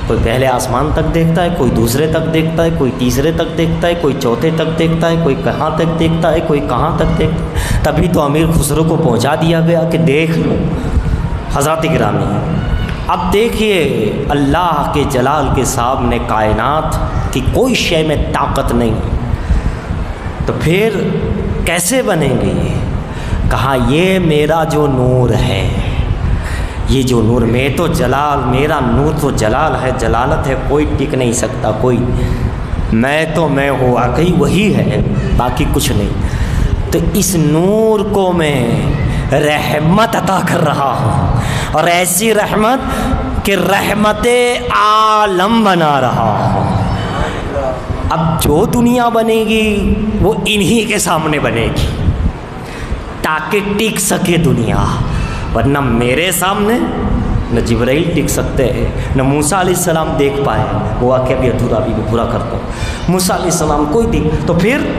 कोई पहले आसमान तक देखता है, कोई दूसरे तक देखता है, कोई तीसरे तक देखता है, कोई चौथे तक देखता है, कोई कहाँ तक देखता है, कोई कहाँ तक देखता है। तभी तो अमीर खुसरो को पहुँचा दिया गया कि देख लो हज़रत गिरामी। अब देखिए अल्लाह के जलाल के सामने कायनात की कोई शय में ताकत नहीं, तो फिर कैसे बनेंगे ये? कहा ये मेरा जो नूर है, ये जो नूर में तो जलाल, मेरा नूर तो जलाल है, जलालत है, कोई टिक नहीं सकता कोई। मैं हूँ, वाकई वही है, बाकी कुछ नहीं। तो इस नूर को मैं रहमत अता कर रहा हूँ, और ऐसी रहमत कि रहमते आलम बना रहा हूँ। अब जो दुनिया बनेगी वो इन्हीं के सामने बनेगी ताकि टिक सके दुनिया, वरना मेरे सामने न जिब्राइल टिक सकते हैं, न मूसा अलैहिस्सलाम देख पाए। वो वाक़या भी अधूरा भी पूरा करता हूँ। मूसा अलैहिस्सलाम कोई दिख, तो फिर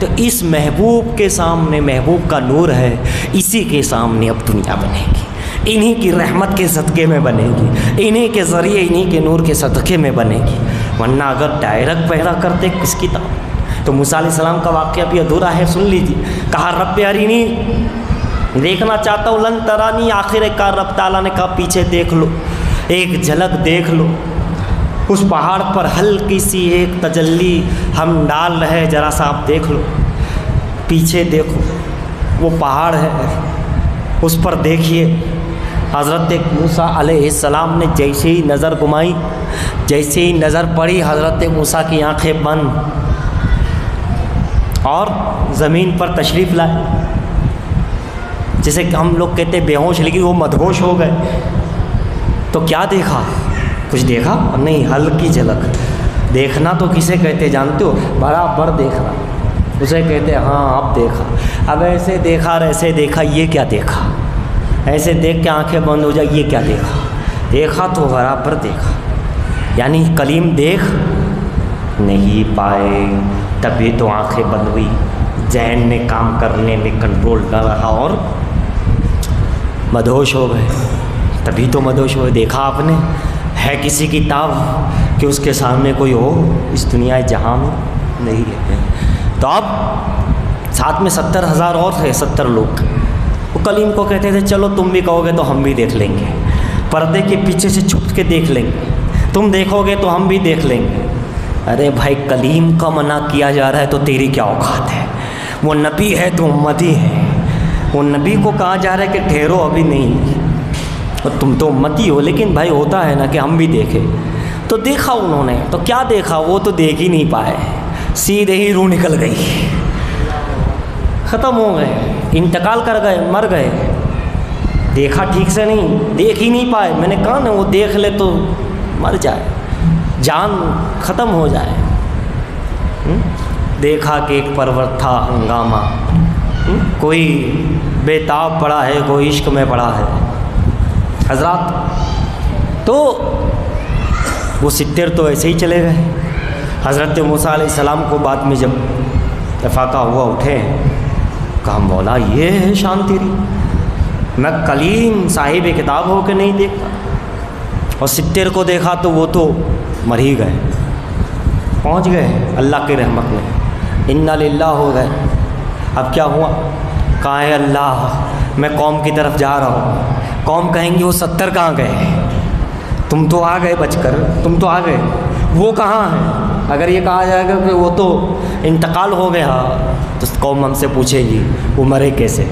तो इस महबूब के सामने, महबूब का नूर है, इसी के सामने अब दुनिया बनेगी, इन्हीं की रहमत के सदक़े में बनेगी, इन्हीं के ज़रिए, इन्हीं के नूर के सदक़े में बनेगी। वरना अगर डायरेक्ट पैदा करते किसकी तो मूसा अलैहिस्सलाम का वाक़या भी अधूरा है, सुन लीजिए। कहा रब्बे अरिनी, देखना चाहता हूँ, लन तरानी, आखिरकार रब ताला ने कहा पीछे देख लो, एक झलक देख लो। उस पहाड़ पर हल्की सी एक तजल्ली हम डाल रहे हैं, ज़रा सा आप देख लो, पीछे देखो वो पहाड़ है, उस पर देखिए। हज़रत मूसा अलैहिस्सलाम ने जैसे ही नज़र घुमाई, जैसे ही नज़र पड़ी, हज़रत मूसा की आंखें बंद और ज़मीन पर तशरीफ़ लाए। जैसे हम लोग कहते बेहोश, लेकिन वो मदहोश हो गए। तो क्या देखा? कुछ देखा नहीं, हल्की झलक। देखना तो किसे कहते जानते हो? बराबर देखना, उसे कहते हाँ अब देखा। अब ऐसे देखा और ऐसे देखा, ये क्या देखा? ऐसे देख के आंखें बंद हो जाए, ये क्या देखा? देखा तो बराबर देखा, यानी कलीम देख नहीं पाए, तभी तो आंखें बंद हुई, जहन ने काम करने में कंट्रोल न रहा और मदहोश हो गए। तभी तो मदहोश हो गए। देखा आपने, है किसी की ताब कि उसके सामने कोई हो इस दुनिया जहां में? नहीं है। तो अब साथ में 70,000 और थे, 70 लोग। वो कलीम को कहते थे चलो तुम भी कहोगे तो हम भी देख लेंगे, पर्दे के पीछे से छुप के देख लेंगे, तुम देखोगे तो हम भी देख लेंगे। अरे भाई, कलीम का मना किया जा रहा है तो तेरी क्या औकात है? वो नबी है तो उम्मती है, वो नबी को कहा जा रहा है कि ठहरो अभी नहीं, और तुम तो उम्मती हो। लेकिन भाई होता है ना कि हम भी देखें। तो देखा उन्होंने, तो क्या देखा? वो तो देख ही नहीं पाए, सीधे ही रूह निकल गई, ख़त्म हो गए, इंतकाल कर गए, मर गए। देखा ठीक से नहीं, देख ही नहीं पाए। मैंने कहा ना, वो देख ले तो मर जाए, जान ख़त्म हो जाए। देखा कि एक पर्वत था हंगामा, कोई बेताब पड़ा है, कोई इश्क में पड़ा है हजरत। तो वो 70 तो ऐसे ही चले गए। हज़रत मूसा अलैहिस्सलाम को बाद में जब इत्फाक़ा हुआ, उठे, कहा मौला ये है शान तेरी, मैं कलीम साहिब किताब हो के नहीं देखता। और 70 को देखा तो वो तो मर ही गए, पहुँच गए अल्लाह की रहमत में, इन्ना लिल्लाह हो गए। अब क्या हुआ? कहा है अल्लाह मैं कौम की तरफ जा रहा हूँ। कौम कहेंगी वो 70 कहाँ गए? तुम तो आ गए बचकर, तुम तो आ गए, वो कहाँ है? अगर ये कहा जाएगा कि वो तो इंतकाल हो गया, तो कौम हमसे पूछेगी वो मरे कैसे,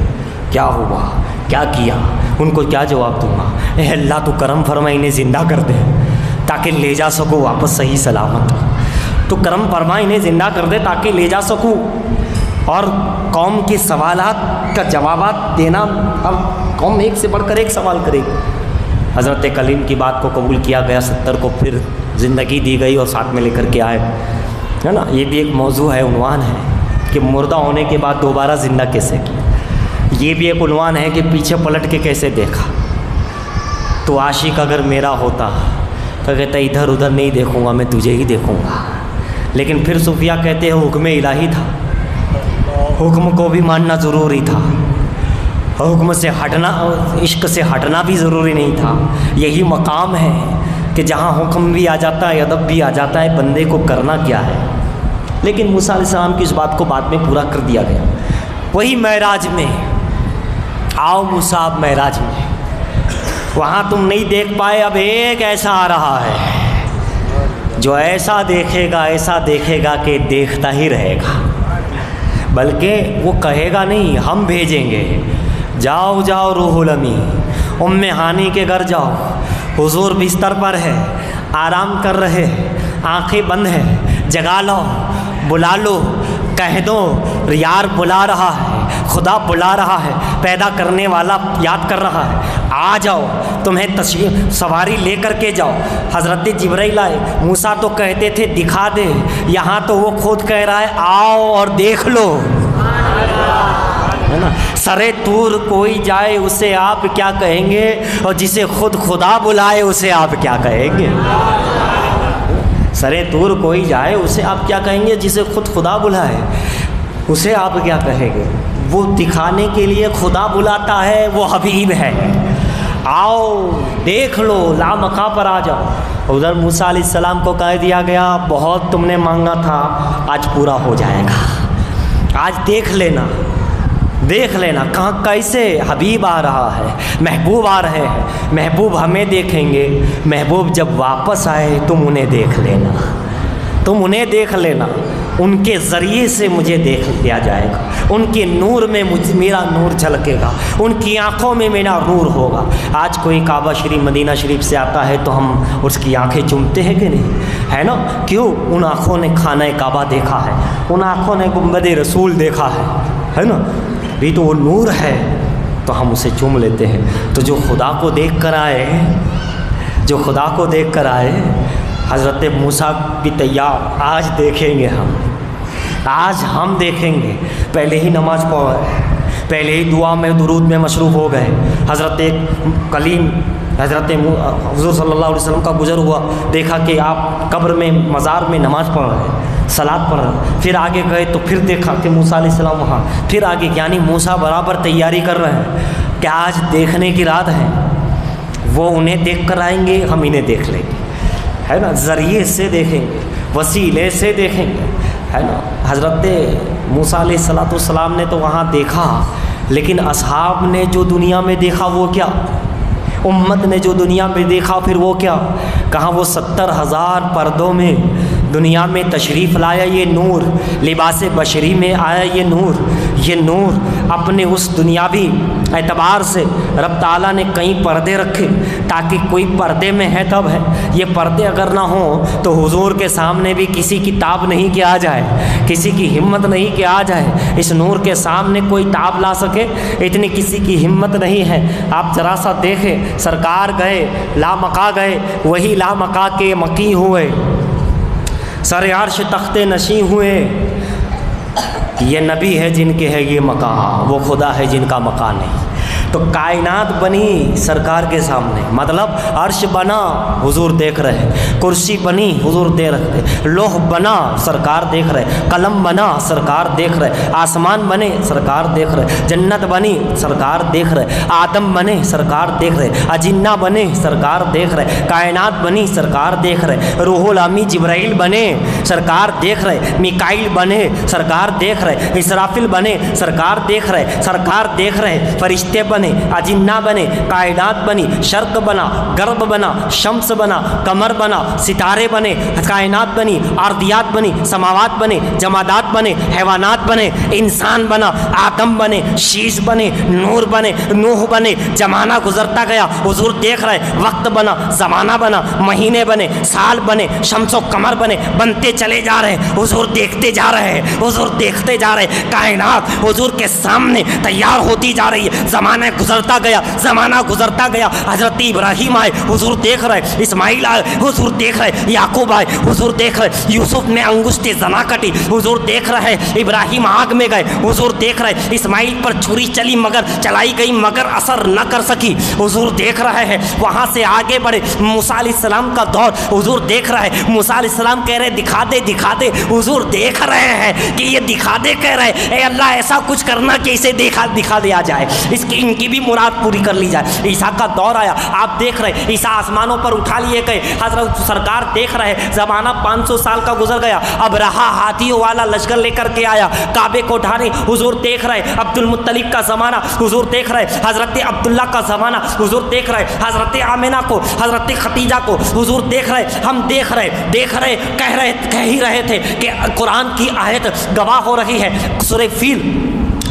क्या हुआ, क्या किया? उनको क्या जवाब दूँगा? अल्लाह तो करम फरमा, इन्हें ज़िंदा कर दे ताकि ले जा सको वापस सही सलामत। तो करम फरमा, इन्हें ज़िंदा कर दे ताकि ले जा सकूँ। और कौम के सवालात का जवाबात देना, अब कौम एक से बढ़कर एक सवाल करेगी। हज़रत कलीम की बात को कबूल किया गया, 70 को फिर ज़िंदगी दी गई और साथ में लेकर के आए, है ना। ये भी एक मौजू है, उन्वान है कि मुर्दा होने के बाद दोबारा ज़िंदा कैसे किया। ये भी एक उन्वान है कि पीछे पलट के कैसे देखा। तो आशिक अगर मेरा होता तो कहता इधर उधर नहीं देखूँगा, मैं तुझे ही देखूँगा। लेकिन फिर सूफिया कहते हैं हुक्म इलाही था, हुक्म को भी मानना ज़रूरी था, हुक्म से हटना, इश्क से हटना भी ज़रूरी नहीं था। यही मकाम है कि जहाँ हुक्म भी आ जाता है, अदब भी आ जाता है, बंदे को करना क्या है। लेकिन मूसा अलैहिस्सलाम की इस बात को बाद में पूरा कर दिया गया। वही मेराज में, आओ मूसा अब मेराज में, वहाँ तुम नहीं देख पाए, अब एक ऐसा आ रहा है जो ऐसा देखेगा कि देखता ही रहेगा, बल्कि वो कहेगा नहीं, हम भेजेंगे, जाओ जाओ रूहुल अमी, उम्मे हानी के घर जाओ, हुजूर बिस्तर पर है, आराम कर रहे, आंखें बंद है, जगा लो, बुला लो, कह दो यार बुला रहा है, खुदा बुला रहा है, पैदा करने वाला याद कर रहा है, आ जाओ, तुम्हें तशरीफ सवारी लेकर के जाओ। हज़रत जिब्राइल आए, मूसा तो कहते थे दिखा दे, यहाँ तो वो खुद कह रहा है आओ और देख लो, है ना। सरे तूर कोई जाए उसे आप क्या कहेंगे, और जिसे खुद खुदा बुलाए उसे आप क्या कहेंगे। सरे तूर कोई जाए उसे आप क्या कहेंगे, जिसे खुद खुदा बुलाए उसे आप क्या कहेंगे। वो दिखाने के लिए खुदा बुलाता है, वो हबीब है, आओ देख लो, लामका पर आ जाओ। उधर मूसा अलैहिस्सलाम को कह दिया गया बहुत तुमने मांगा था, आज पूरा हो जाएगा, आज देख लेना, देख लेना कहाँ कैसे हबीब आ रहा है, महबूब आ रहे हैं, महबूब हमें देखेंगे, महबूब जब वापस आए तुम उन्हें देख लेना, तुम उन्हें देख लेना, उनके ज़रिए से मुझे देख लिया जाएगा, उनके नूर में मेरा नूर झलकेगा, उनकी आँखों में मेरा नूर होगा। आज कोई काबा शरीफ मदीना शरीफ से आता है तो हम उसकी आँखें चूमते हैं कि नहीं, है ना। क्यों? उन आँखों ने खाना काबा देखा है, उन आँखों ने गुंबद रसूल देखा है ना, भी तो वो नूर है तो हम उसे चूम लेते हैं। तो जो खुदा को देख कर आए, जो खुदा को देख कर आए, हज़रत मूसा भी तैयार, आज देखेंगे हम, आज हम देखेंगे। पहले ही नमाज पढ़, पहले ही दुआ में दुरूद में मशरूफ़ हो गए। हज़रत कलीम हज़रत हुज़ूर सल्लल्लाहु अलैहि वसल्लम का गुज़र हुआ, देखा कि आप कब्र में मज़ार में नमाज़ पढ़ रहे, सलात पढ़ रहे। फिर आगे गए तो फिर देखा कि मूसा अलैहिस्सलाम वहाँ, फिर आगे, यानी मूसा बराबर तैयारी कर रहे हैं कि आज देखने की रात है। वो उन्हें देख कर आएंगे, हम इन्हें देख लेंगे, है ना, ज़रिए से देखेंगे, वसीले से देखेंगे, है ना। हज़रत मूसा अलैहिस्सलाम ने तो वहाँ देखा, लेकिन असहाब ने जो दुनिया में देखा वो क्या, उम्मत ने जो दुनिया में देखा फिर वो क्या, कहाँ वो 70,000 पर्दों में दुनिया में तशरीफ़ लाया ये नूर, लिबास बशरी में आया ये नूर अपने उस दुनियावी एतबार से रब ताला ने कई पर्दे रखे ताकि कोई पर्दे में है तब है। ये पर्दे अगर ना हो तो हुजूर के सामने भी किसी की ताब नहीं कि आ जाए, किसी की हिम्मत नहीं कि आ जाए, इस नूर के सामने कोई ताब ला सके, इतनी किसी की हिम्मत नहीं है। आप ज़रा सा देखें, सरकार गए, लामका गए, वही लामका के मकी हुए, सर अर्श तख्ते नशी हुए। ये नबी है जिनके है ये मकान, वो खुदा है जिनका मकान नहीं। तो कायनात बनी सरकार के सामने, मतलब अर्श बना हुजूर देख रहे, कुर्सी बनी हुजूर देख रहे, लोह बना सरकार देख रहे, कलम बना सरकार देख रहे, आसमान बने सरकार देख रहे, जन्नत बनी सरकार देख रहे, आदम बने सरकार देख रहे, अजिन्ना बने सरकार देख रहे, कायनात बनी सरकार देख रहे, रूहुल अमी जिब्राइल बने सरकार देख रहे, मिकाइल बने सरकार देख रहे, इसराफिल बने सरकार देख रहे, सरकार देख रहे, फरिश्ते बने, अजिन्ना बने, कायनात बनी, शर्क बना, गर्ब बना, शम्स बना, कमर बना, सितारे बने, कायनात बनी, आर्दियात बनी, समावात बने, जमादात बने, हैवानात बने, इंसान बना, आदम बने, शीश बने, नूर बने, नूह बने, जमाना गुजरता गया, हुजूर देख रहे, वक्त बना, ज़माना बना, महीने बने, साल बने, शम्सो कमर बने, बनते चले जा रहे, हुजूर देखते जा रहे, हुजूर देखते जा रहे, कायनात हुजूर के सामने तैयार होती जा रही है, ज़माना समय गुजरता गया, ज़माना गुजरता गया, हज़रत इब्राहीम आए, हुजूर देख रहे, इस्माइल आए, हुजूर देख रहे, याकूब आए, हुजूर देख रहे, यूसुफ ने अंगुष्ठी जना कटी, हुजूर देख रहे, इब्राहीम आग में गए, हुजूर देख रहे, इस्माइल पर छुरी चली मगर चलाई गई मगर असर न कर सकी, हुजूर देख रहे हैं। वहाँ से आगे बढ़े, मूसा अलैहिस्सलाम का दौर, हुजूर देख रहे, मूसा अलैहिस्सलाम कह रहे दिखा दे, हुजूर देख रहे हैं कि ये दिखा दे कह रहे, ए अल्लाह ऐसा कुछ करना कि इसे दिखा दिया जाए, इसकी इनकी भी मुराद पूरी कर ली जाए। ईसा का दौर आया, आप देख रहे, ईसा आसमानों पर उठा लिए गए, हजरत सरकार देख रहे, ज़माना 500 साल का गुजर गया, अब रहा हाथियों वाला लश्कर लेकर के आया काबे को ढाने, हुजूर देख रहे, अब्दुल मुत्तलिब का ज़माना, हुजूर देख रहे, हजरत अब्दुल्ला का ज़माना, हुजूर देख रहे, हजरत आमिना को, हजरत खदीजा को, हुजूर देख रहे, हम देख रहे, कह ही रहे थे कि कुरान की आयत गवाह हो रही है। सूरह फील,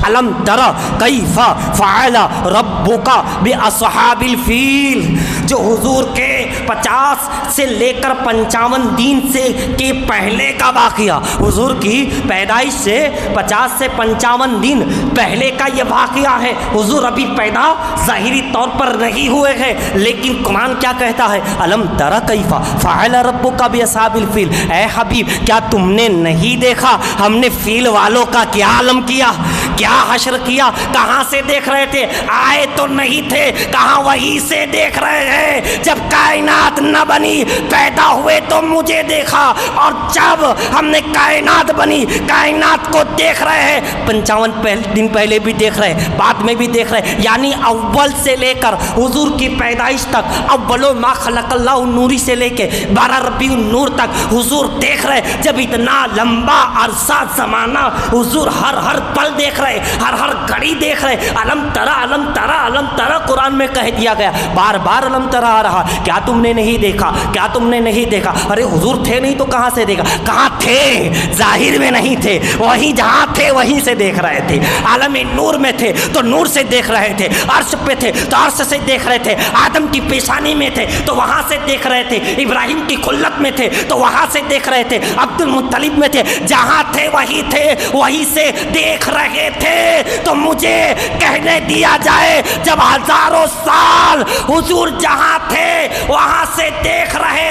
अलम तरा कैफा फ़अला रब्बुका बिअस्हाबिल फील, जो हुजूर के 50 से लेकर 55 दिन से के पहले का वाक़या, हुजूर की पैदाइश से 50 से 55 दिन पहले का ये वाक़या है। हुजूर अभी पैदा ज़ाहिरी तौर पर नहीं हुए हैं, लेकिन कुरान क्या कहता है, अलम तरा कैफा फ़अला रब्बुका बिअस्हाबिल फील, ऐ हबीब क्या तुमने नहीं देखा हमने फील वालों का क्या आलम किया, क्या हश्र किया। कहाँ से देख रहे थे, आए तो नहीं थे, कहाँ वहीं से देख रहे हैं। जब कायनात न बनी पैदा हुए तो मुझे देखा, और जब हमने कायनात बनी कायनात को देख रहे हैं। 55 दिन पहले भी देख रहे, बाद में भी देख रहे, यानी अव्वल से लेकर हुजूर की पैदाइश तक, अव्वलो मा खलक़ल्लाहु नूरी से लेके 12 रबीउन नूर तक हुजूर देख रहे। जब इतना लंबा अरसा ज़माना हुजूर हर पल देख रहे, हर घड़ी देख रहे। अलम तरा अलम तरा अलम तरा कुरान में कह दिया गया, बार बार अलम तरा आ रहा, क्या तुमने नहीं देखा, क्या तुमने नहीं देखा। अरे हुजूर थे नहीं तो कहाँ से देखा, कहाँ थे, जाहिर में नहीं थे, वहीं जहाँ थे वहीं से देख रहे थे। आलम नूर में थे तो नूर से देख रहे थे, अर्श पे थे तो अर्श से देख रहे थे, आदम की पेशानी में थे तो वहाँ से देख रहे थे, इब्राहिम की खुल्लत में थे तो वहाँ से देख रहे थे, अब्दुल मुत्तलिब में थे, जहाँ थे वहीं से देख रहे थे। तो मुझे कहने दिया जाए, जब हजारों साल हुजूर जहाँ थे वहाँ से देख रहे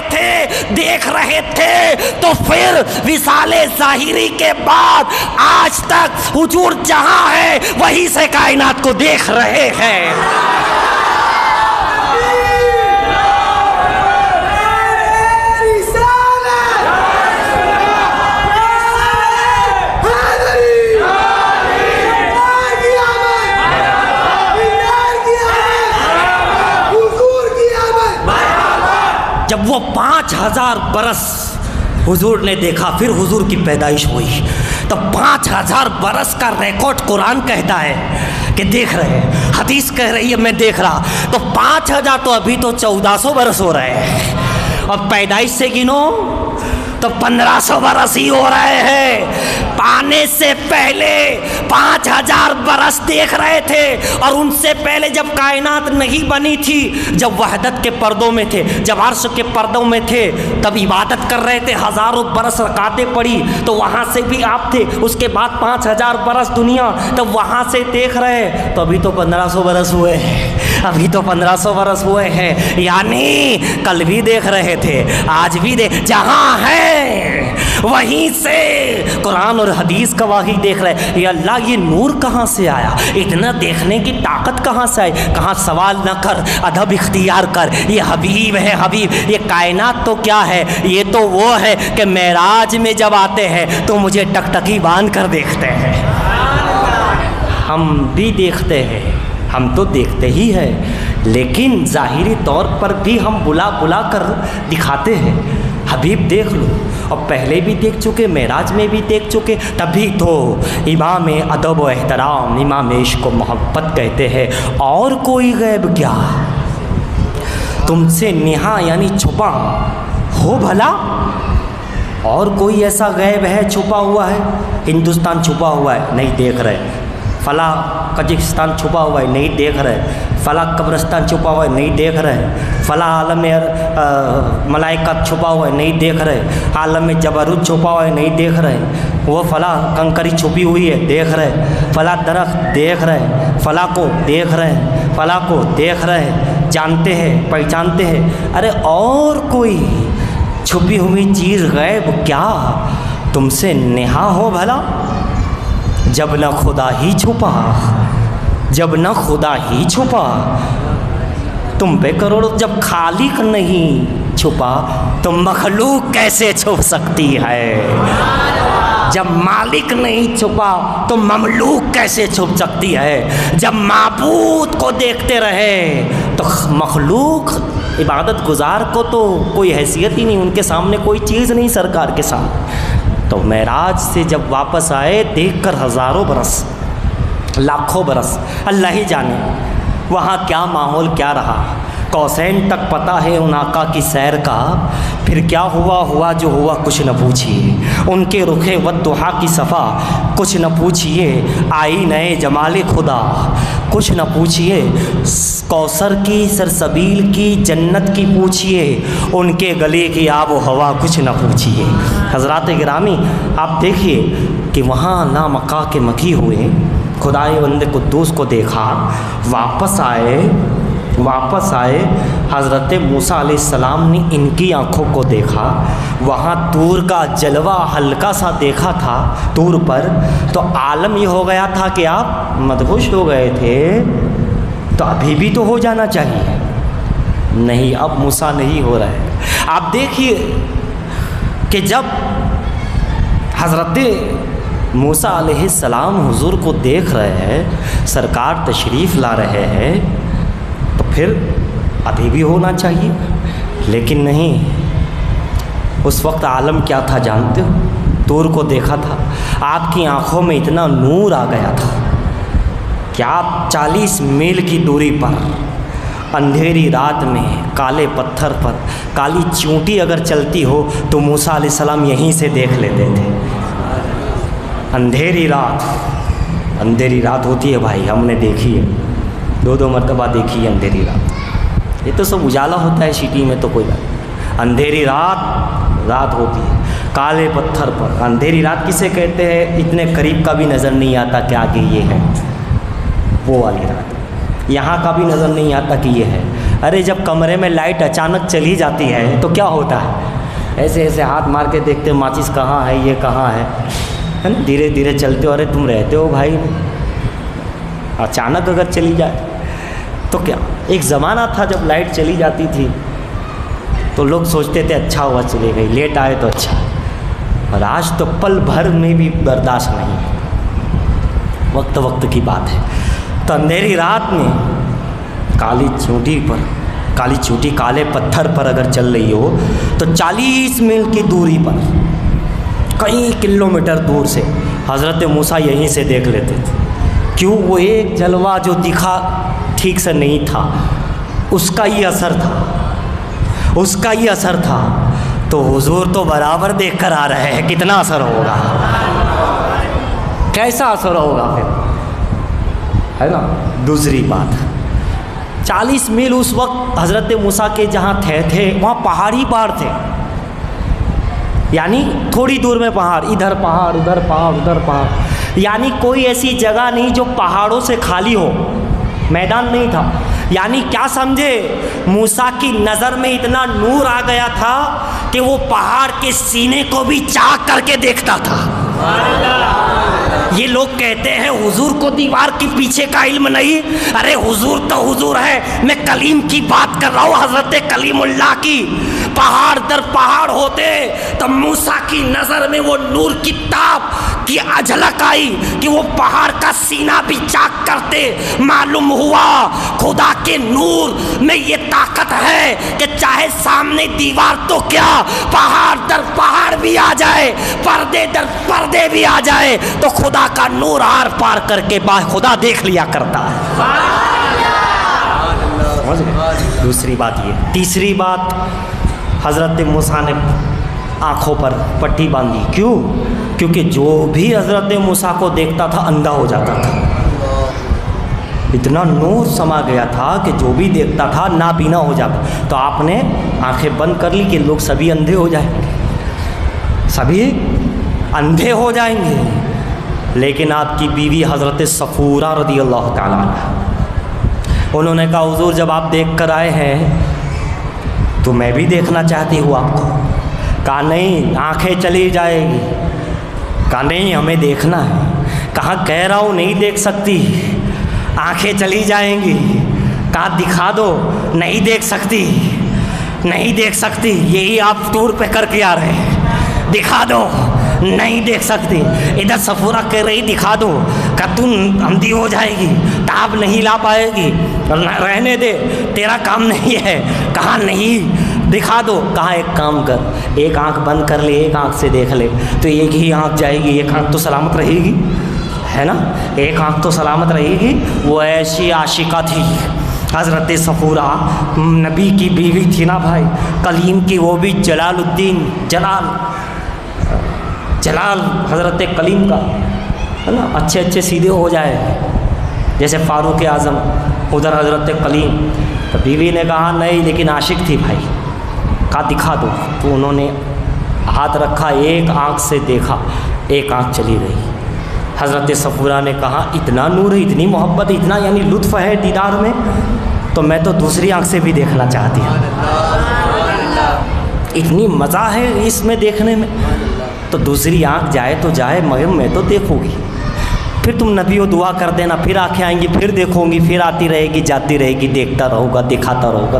थे, तो फिर विसाले ज़ाहिरी के बाद आज तक हुजूर जहाँ है वहीं से कायनात को देख रहे हैं। जब वो 5000 बरस हुजूर ने देखा, फिर हुजूर की पैदाइश हुई, तो 5000 बरस का रिकॉर्ड कुरान कहता है कि देख रहे हैं, हदीस कह रही है मैं देख रहा। तो 5000 तो अभी तो 1400 बरस हो रहे हैं, और पैदाइश से गिनो तो 1500 बरस ही हो रहे हैं। पाने से पहले 5000 बरस देख रहे थे, और उनसे पहले जब कायनात नहीं बनी थी, जब वहदत के पर्दों में थे, जब अर्श के पर्दों में थे, तब इबादत कर रहे थे, हज़ारों बरस रकातें पड़ी तो वहाँ से भी आप थे। उसके बाद 5000 बरस दुनिया, तब वहाँ से देख रहे, तो अभी तो 1500 बरस हुए हैं, अभी तो 1500 बरस हुए हैं। यानी कल भी देख रहे थे, आज भी देख, जहाँ है वहीं से कुरान और हदीस गवाही देख रहे। ये अल्लाह, ये नूर कहाँ से आया, इतना देखने की ताकत कहाँ से आई। कहाँ सवाल न कर, अदब इख्तियार कर, ये हबीब है हबीब। ये कायनात तो क्या है, ये तो वो है कि मेराज में जब आते हैं तो मुझे टकटकी बांध कर देखते हैं। हम भी देखते हैं, हम तो देखते ही हैं, लेकिन ज़ाहिरी तौर पर भी हम बुला बुला कर दिखाते हैं। हबीब देख लो, और पहले भी देख चुके, मेराज में भी देख चुके, तभी तो इमाम अदब व एहतराम, इमाम इश्क व मोहब्बत कहते हैं। और कोई गैब क्या तुमसे नेहा यानी छुपा हो भला, और कोई ऐसा गैब है छुपा हुआ है, हिंदुस्तान छुपा हुआ है नहीं देख रहे, फला कजाकिस्तान छुपा हुआ है नहीं देख रहे, फला कब्रिस्तान छुपा हुआ है नहीं देख रहे, फला आलम मलाइका छुपा हुआ है नहीं देख रहे, आलम जबरूत छुपा हुआ है नहीं देख रहे, वो फला कंकरी छुपी हुई है देख रहे, फला दरख्त देख रहे, फला को देख रहे, फला को देख रहे, जानते हैं पहचानते हैं। अरे और कोई छुपी हुई चीज़ गैब क्या तुमसे नेहा हो भला? जब न खुदा ही छुपा, जब न खुदा ही छुपा तुम पे करोड़ों, जब खालिक नहीं छुपा तो मखलूक कैसे छुप सकती है? जब मालिक नहीं छुपा तो ममलूक कैसे छुप सकती है? जब माबूद को देखते रहे तो मखलूक इबादत गुजार को तो कोई हैसियत ही नहीं, उनके सामने कोई चीज़ नहीं सरकार के सामने। तो मेराज से जब वापस आए देखकर हज़ारों बरस लाखों बरस अल्लाह ही जाने वहाँ क्या माहौल क्या रहा। कौसैन तक पता है उन आका की सैर का, फिर क्या हुआ जो हुआ कुछ न पूछिए। उनके रुखे वद्दुहा की सफ़ा कुछ न पूछिए, आई नए जमाले खुदा कुछ न पूछिए। कौसर की सरसबील की जन्नत की पूछिए, उनके गले की आब व हवा कुछ न पूछिए। हज़रात गिरामी आप देखिए कि वहाँ ना मक्का के मकी हुए, खुदाए बंदे कुद्दूस को देखा, वापस आए हज़रत मूसा अलैहिस्सलाम ने इनकी आँखों को देखा। वहाँ तूर का जलवा हल्का सा देखा था तूर पर, तो आलम ये हो गया था कि आप मदहोश हो गए थे, तो अभी भी तो हो जाना चाहिए। नहीं, अब मूसा नहीं हो रहा है। आप देखिए कि जब हज़रत मूसा अलैहिस्सलाम हुजूर को देख रहे हैं, सरकार तशरीफ़ ला रहे हैं, तो फिर अभी भी होना चाहिए। लेकिन नहीं, उस वक्त आलम क्या था जानते हो? तूर को देखा था, आपकी आंखों में इतना नूर आ गया था कि आप 40 मील की दूरी पर अंधेरी रात में काले पत्थर पर काली चींटी अगर चलती हो तो मूसा अलैहिस्सलाम यहीं से देख लेते थे। अंधेरी रात होती है भाई, हमने देखी है, 2 मरतबा देखी है अंधेरी रात। ये तो सब उजाला होता है सिटी में तो कोई बात नहीं, अंधेरी रात होती है काले पत्थर पर। अंधेरी रात किसे कहते हैं? इतने करीब का भी नज़र नहीं आता कि आगे ये है, वो वाली रात। यहाँ का भी नज़र नहीं आता कि ये है। अरे जब कमरे में लाइट अचानक चली जाती है तो क्या होता है? ऐसे ऐसे हाथ मार के देखते माचिस कहाँ है, ये कहाँ है ना? धीरे धीरे चलते हो, अरे तुम रहते हो भाई, अचानक अगर चली जाए तो क्या। एक ज़माना था जब लाइट चली जाती थी तो लोग सोचते थे अच्छा हुआ चली गई, लेट आए तो अच्छा। और आज तो पल भर में भी बर्दाश्त नहीं, वक्त की बात है। तो अंधेरी रात में काली चींटी काले पत्थर पर अगर चल रही हो तो 40 मील की दूरी पर, कई किलोमीटर दूर से हज़रत मूसा यहीं से देख लेते थे। क्यों? वो एक जलवा जो दिखा ठीक से नहीं था, उसका ही असर था। तो हुजूर तो बराबर देख कर आ रहे हैं, कितना असर होगा, कैसा असर होगा फिर, है ना। दूसरी बात, 40 मील उस वक्त हज़रत मूसा के जहाँ थे वहाँ पहाड़ी पहाड़ थे, यानी थोड़ी दूर में पहाड़, इधर पहाड़ उधर पहाड़ उधर पहाड़, यानी कोई ऐसी जगह नहीं जो पहाड़ों से खाली हो, मैदान नहीं था। यानी क्या समझे, मूसा की नज़र में इतना नूर आ गया था कि वो पहाड़ के सीने को भी चाक करके देखता था। ये लोग कहते हैं हुजूर को दीवार के पीछे का इल्म नहीं। अरे हुजूर तो हुजूर है, मैं कलीम की बात कर रहा हूँ, हज़रत कलीमुल्लाह की। पहाड़ दर पहाड़ होते तो मूसा की नज़र में वो नूर की ताप की झलक आई कि वो पहाड़ का सीना भी चाक करते। मालूम हुआ खुदा के नूर में ये ताकत है कि चाहे सामने दीवार तो क्या, पहाड़ दर पहाड़ भी आ जाए, पर्दे दर पर्दे भी आ जाए, तो खुदा का नूर आर पार करके खुदा देख लिया करता है। दूसरी बात ये। तीसरी बात, हज़रत मूसा ने आँखों पर पट्टी बांधी। क्यों? क्योंकि जो भी हज़रत मूसा को देखता था अंधा हो जाता था। इतना नूर समा गया था कि जो भी देखता था नाबीना हो जाता। तो आपने आंखें बंद कर ली कि लोग सभी अंधे हो जाएंगे, सभी अंधे हो जाएंगे। लेकिन आपकी बीवी हज़रत सफ़ूरा रज़ियल्लाहु ताला अन्हा, उन्होंने कहा हुज़ूर जब आप देख कर आए हैं तो मैं भी देखना चाहती हूँ आपको। कहा नहीं, आंखें चली जाएगी। कहा नहीं, हमें देखना है। कहा कह रहा हूँ नहीं देख सकती, आंखें चली जाएंगी। कहा दिखा दो। नहीं देख सकती, नहीं देख सकती, यही आप टूर पे करके आ रहे हैं, दिखा दो। नहीं देख सकती। इधर सफूरा कह रही दिखा दो। का तू अंधी हो जाएगी, ताप नहीं ला पाएगी, रहने दे, तेरा काम नहीं है। कहा नहीं, दिखा दो। कहा एक काम कर, एक आंख बंद कर ले, एक आंख से देख ले, तो एक ही आंख जाएगी, एक आंख तो सलामत रहेगी, है ना, एक आंख तो सलामत रहेगी। वो ऐसी आशिका थी हज़रत सफूरा, नबी की बीवी थी ना भाई, कलीम की, वो भी जलालुद्दीन, जलाल हज़रत कलीम का, है ना, अच्छे अच्छे सीधे हो जाए जैसे फ़ारूक आज़म, उधर हज़रत कलीम। तो बीवी ने कहा नहीं, लेकिन आशिक थी भाई। कहा दिखा दो। तो उन्होंने हाथ रखा, एक आँख से देखा, एक आँख चली गई। हज़रत सफूरा ने कहा इतना नूर है, इतनी मोहब्बत, इतना यानी लुत्फ़ है दीदार में, तो मैं तो दूसरी आँख से भी देखना चाहती हूँ, इतनी मज़ा है इसमें देखने में। तो दूसरी आँख जाए तो जाए, मगर मैं तो देखूँगी। फिर तुम नबी दुआ कर देना, फिर आँखें आएंगी, फिर देखूँगी, फिर आती रहेगी, जाती रहेगी, देखता रहूँगा, दिखाता रहूँगा,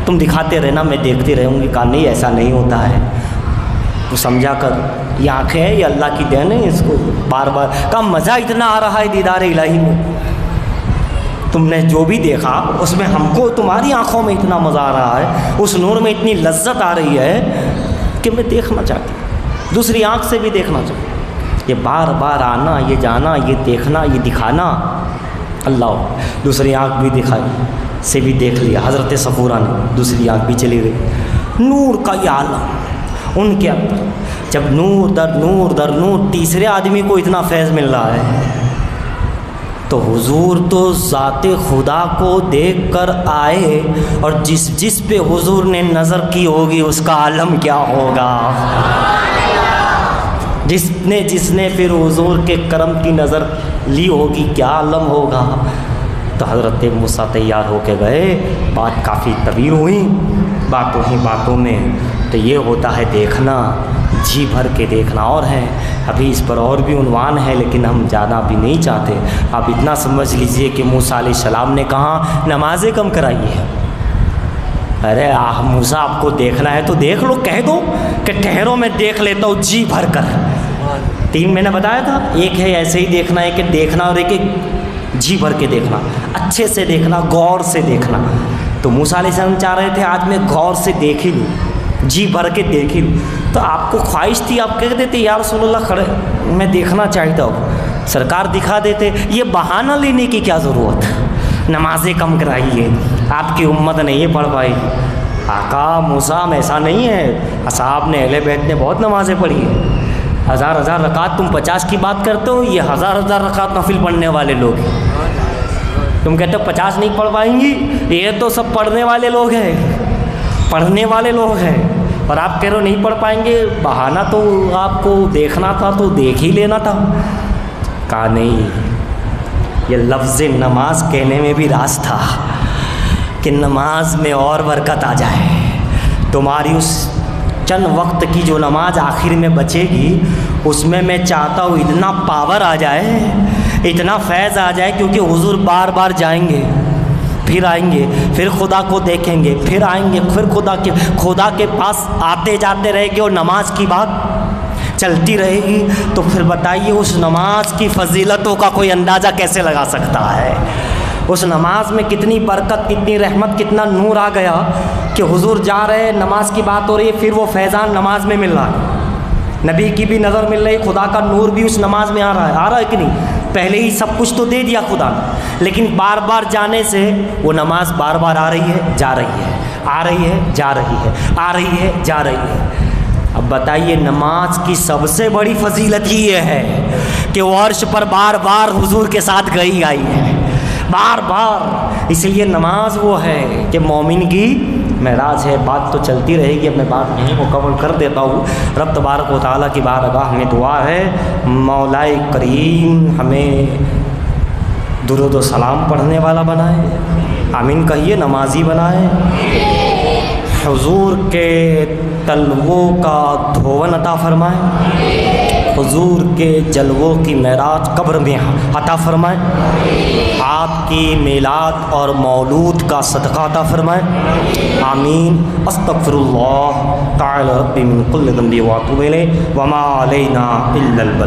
तुम दिखाते रहना, मैं देखती रहूँगी। कहा नहीं, ऐसा नहीं होता है। तो समझा कर ये आँखें हैं, ये अल्लाह की देन है, इसको बार बार का मज़ा इतना आ रहा है दीदार इलाही में। तुमने जो भी देखा उसमें हमको तुम्हारी आँखों में इतना मज़ा आ रहा है, उस नूर में इतनी लज्जत आ रही है कि मैं देखना चाहती हूँ, दूसरी आँख से भी देखना चाहती हूँ। ये बार बार आना, ये जाना, ये देखना, ये दिखाना, अल्लाह दूसरी आँख भी दिखाई से भी देख लिया। हज़रत सफूरा ने दूसरी आँख भी चली गई। नूर का ये आलम उनके अंदर, जब नूर दर नूर दर नूर, तीसरे आदमी को इतना फैज़ मिल रहा है, तो हुजूर तो ज़ाते खुदा को देख कर आए, और जिस पे हुजूर ने नज़र की होगी उसका आलम क्या होगा। जिसने फिर हुजूर के करम की नज़र ली होगी क्या आलम होगा। तो हज़रत मूसा तैयार होके गए। बात काफ़ी तवील हुई, बातों ही बातों में तो ये होता है देखना, जी भर के देखना। और है अभी इस पर और भी उन्वान है, लेकिन हम ज़्यादा भी नहीं चाहते। आप इतना समझ लीजिए कि मूसा अलैहिस्सलाम ने कहा नमाज़ें कम कराइए। अरे मूसा आपको देखना है तो देख लो, कह दो कि ठहरो मैं देख लेता हूँ जी भर कर। 3 मैंने बताया था, एक है ऐसे ही देखना, एक है देखना, और एक है जी भर के देखना, अच्छे से देखना, गौर से देखना। तो मूसा अलैहिस्सलाम चाह रहे थे आज मैं गौर से देख ही लूँ, जी भर के देख ही लूँ। तो आपको ख्वाहिश थी, आप कह देते या रसूलल्लाह खड़े मैं देखना चाहता हूँ, सरकार दिखा देते। ये बहाना लेने की क्या ज़रूरत, नमाज़ें कम कराइए, आपकी उम्मत नहीं पढ़ पाई। आका मूसा में ऐसा नहीं है, असहाब ने, अहले बैत ने बहुत नमाज़ें पढ़ी है, हज़ार हज़ार रकात। तुम 50 की बात करते हो, ये हज़ार हज़ार रकात नफिल पढ़ने वाले लोग हैं। तुम कहते हो 50 नहीं पढ़ पाएंगी, ये तो सब पढ़ने वाले लोग हैं, पढ़ने वाले लोग हैं, और आप कह रहे हो नहीं पढ़ पाएंगे। बहाना तो आपको देखना था तो देख ही लेना था। कहा नहीं, ये लफ्ज़ नमाज कहने में भी राज था कि नमाज में और बरकत आ जाए। तुम्हारी उस चंद वक्त की जो नमाज आखिर में बचेगी, उसमें मैं चाहता हूँ इतना पावर आ जाए, इतना फैज़ आ जाए, क्योंकि हुजूर बार बार जाएंगे, फिर आएंगे, फिर खुदा को देखेंगे, फिर आएंगे, फिर खुदा के पास आते जाते रहेंगे, और नमाज की बात चलती रहेगी। तो फिर बताइए उस नमाज की फजीलतों का कोई अंदाज़ा कैसे लगा सकता है। उस नमाज में कितनी बरकत, कितनी रहमत, कितना नूर आ गया कि हुजूर जा रहे हैं, नमाज की बात हो रही है, फिर वो फैज़ान नमाज में मिल रहा है, नबी की भी नज़र मिल रही, खुदा का नूर भी उस नमाज में आ रहा है कि नहीं। पहले ही सब कुछ तो दे दिया खुदा ने, लेकिन बार बार जाने से वो नमाज बार बार आ रही है, जा रही है, आ रही है, जा रही है, आ रही है, जा रही है। अब बताइए नमाज की सबसे बड़ी फजीलत ही ये है कि वो अर्श पर बार बार हुजूर के साथ गई आई है, बार बार। इसलिए नमाज वो है कि मोमिन की मेराज है। बात तो चलती रहेगी, अब मैं बात नहीं मुकम्मल कर देता हूँ। रब तबारक व तआला की बारगाह में दुआ है, मौलाए करीम हमें दुरूद व सलाम पढ़ने वाला बनाए, आमीन कहिए, नमाजी बनाए, हुजूर के तलवों का धोवन अता फरमाए, हुजूर के जलवों की मेराज कब्र में अता फरमाए, आपकी मिलाद और मौलूद का सदका अता फरमाए, आमीन। अस्तगफिरुल्लाह तआला रब्बी मिन कुल्लि ज़ंबि व अतूबु इलैहि व मा अलैना इल्लल बलाग।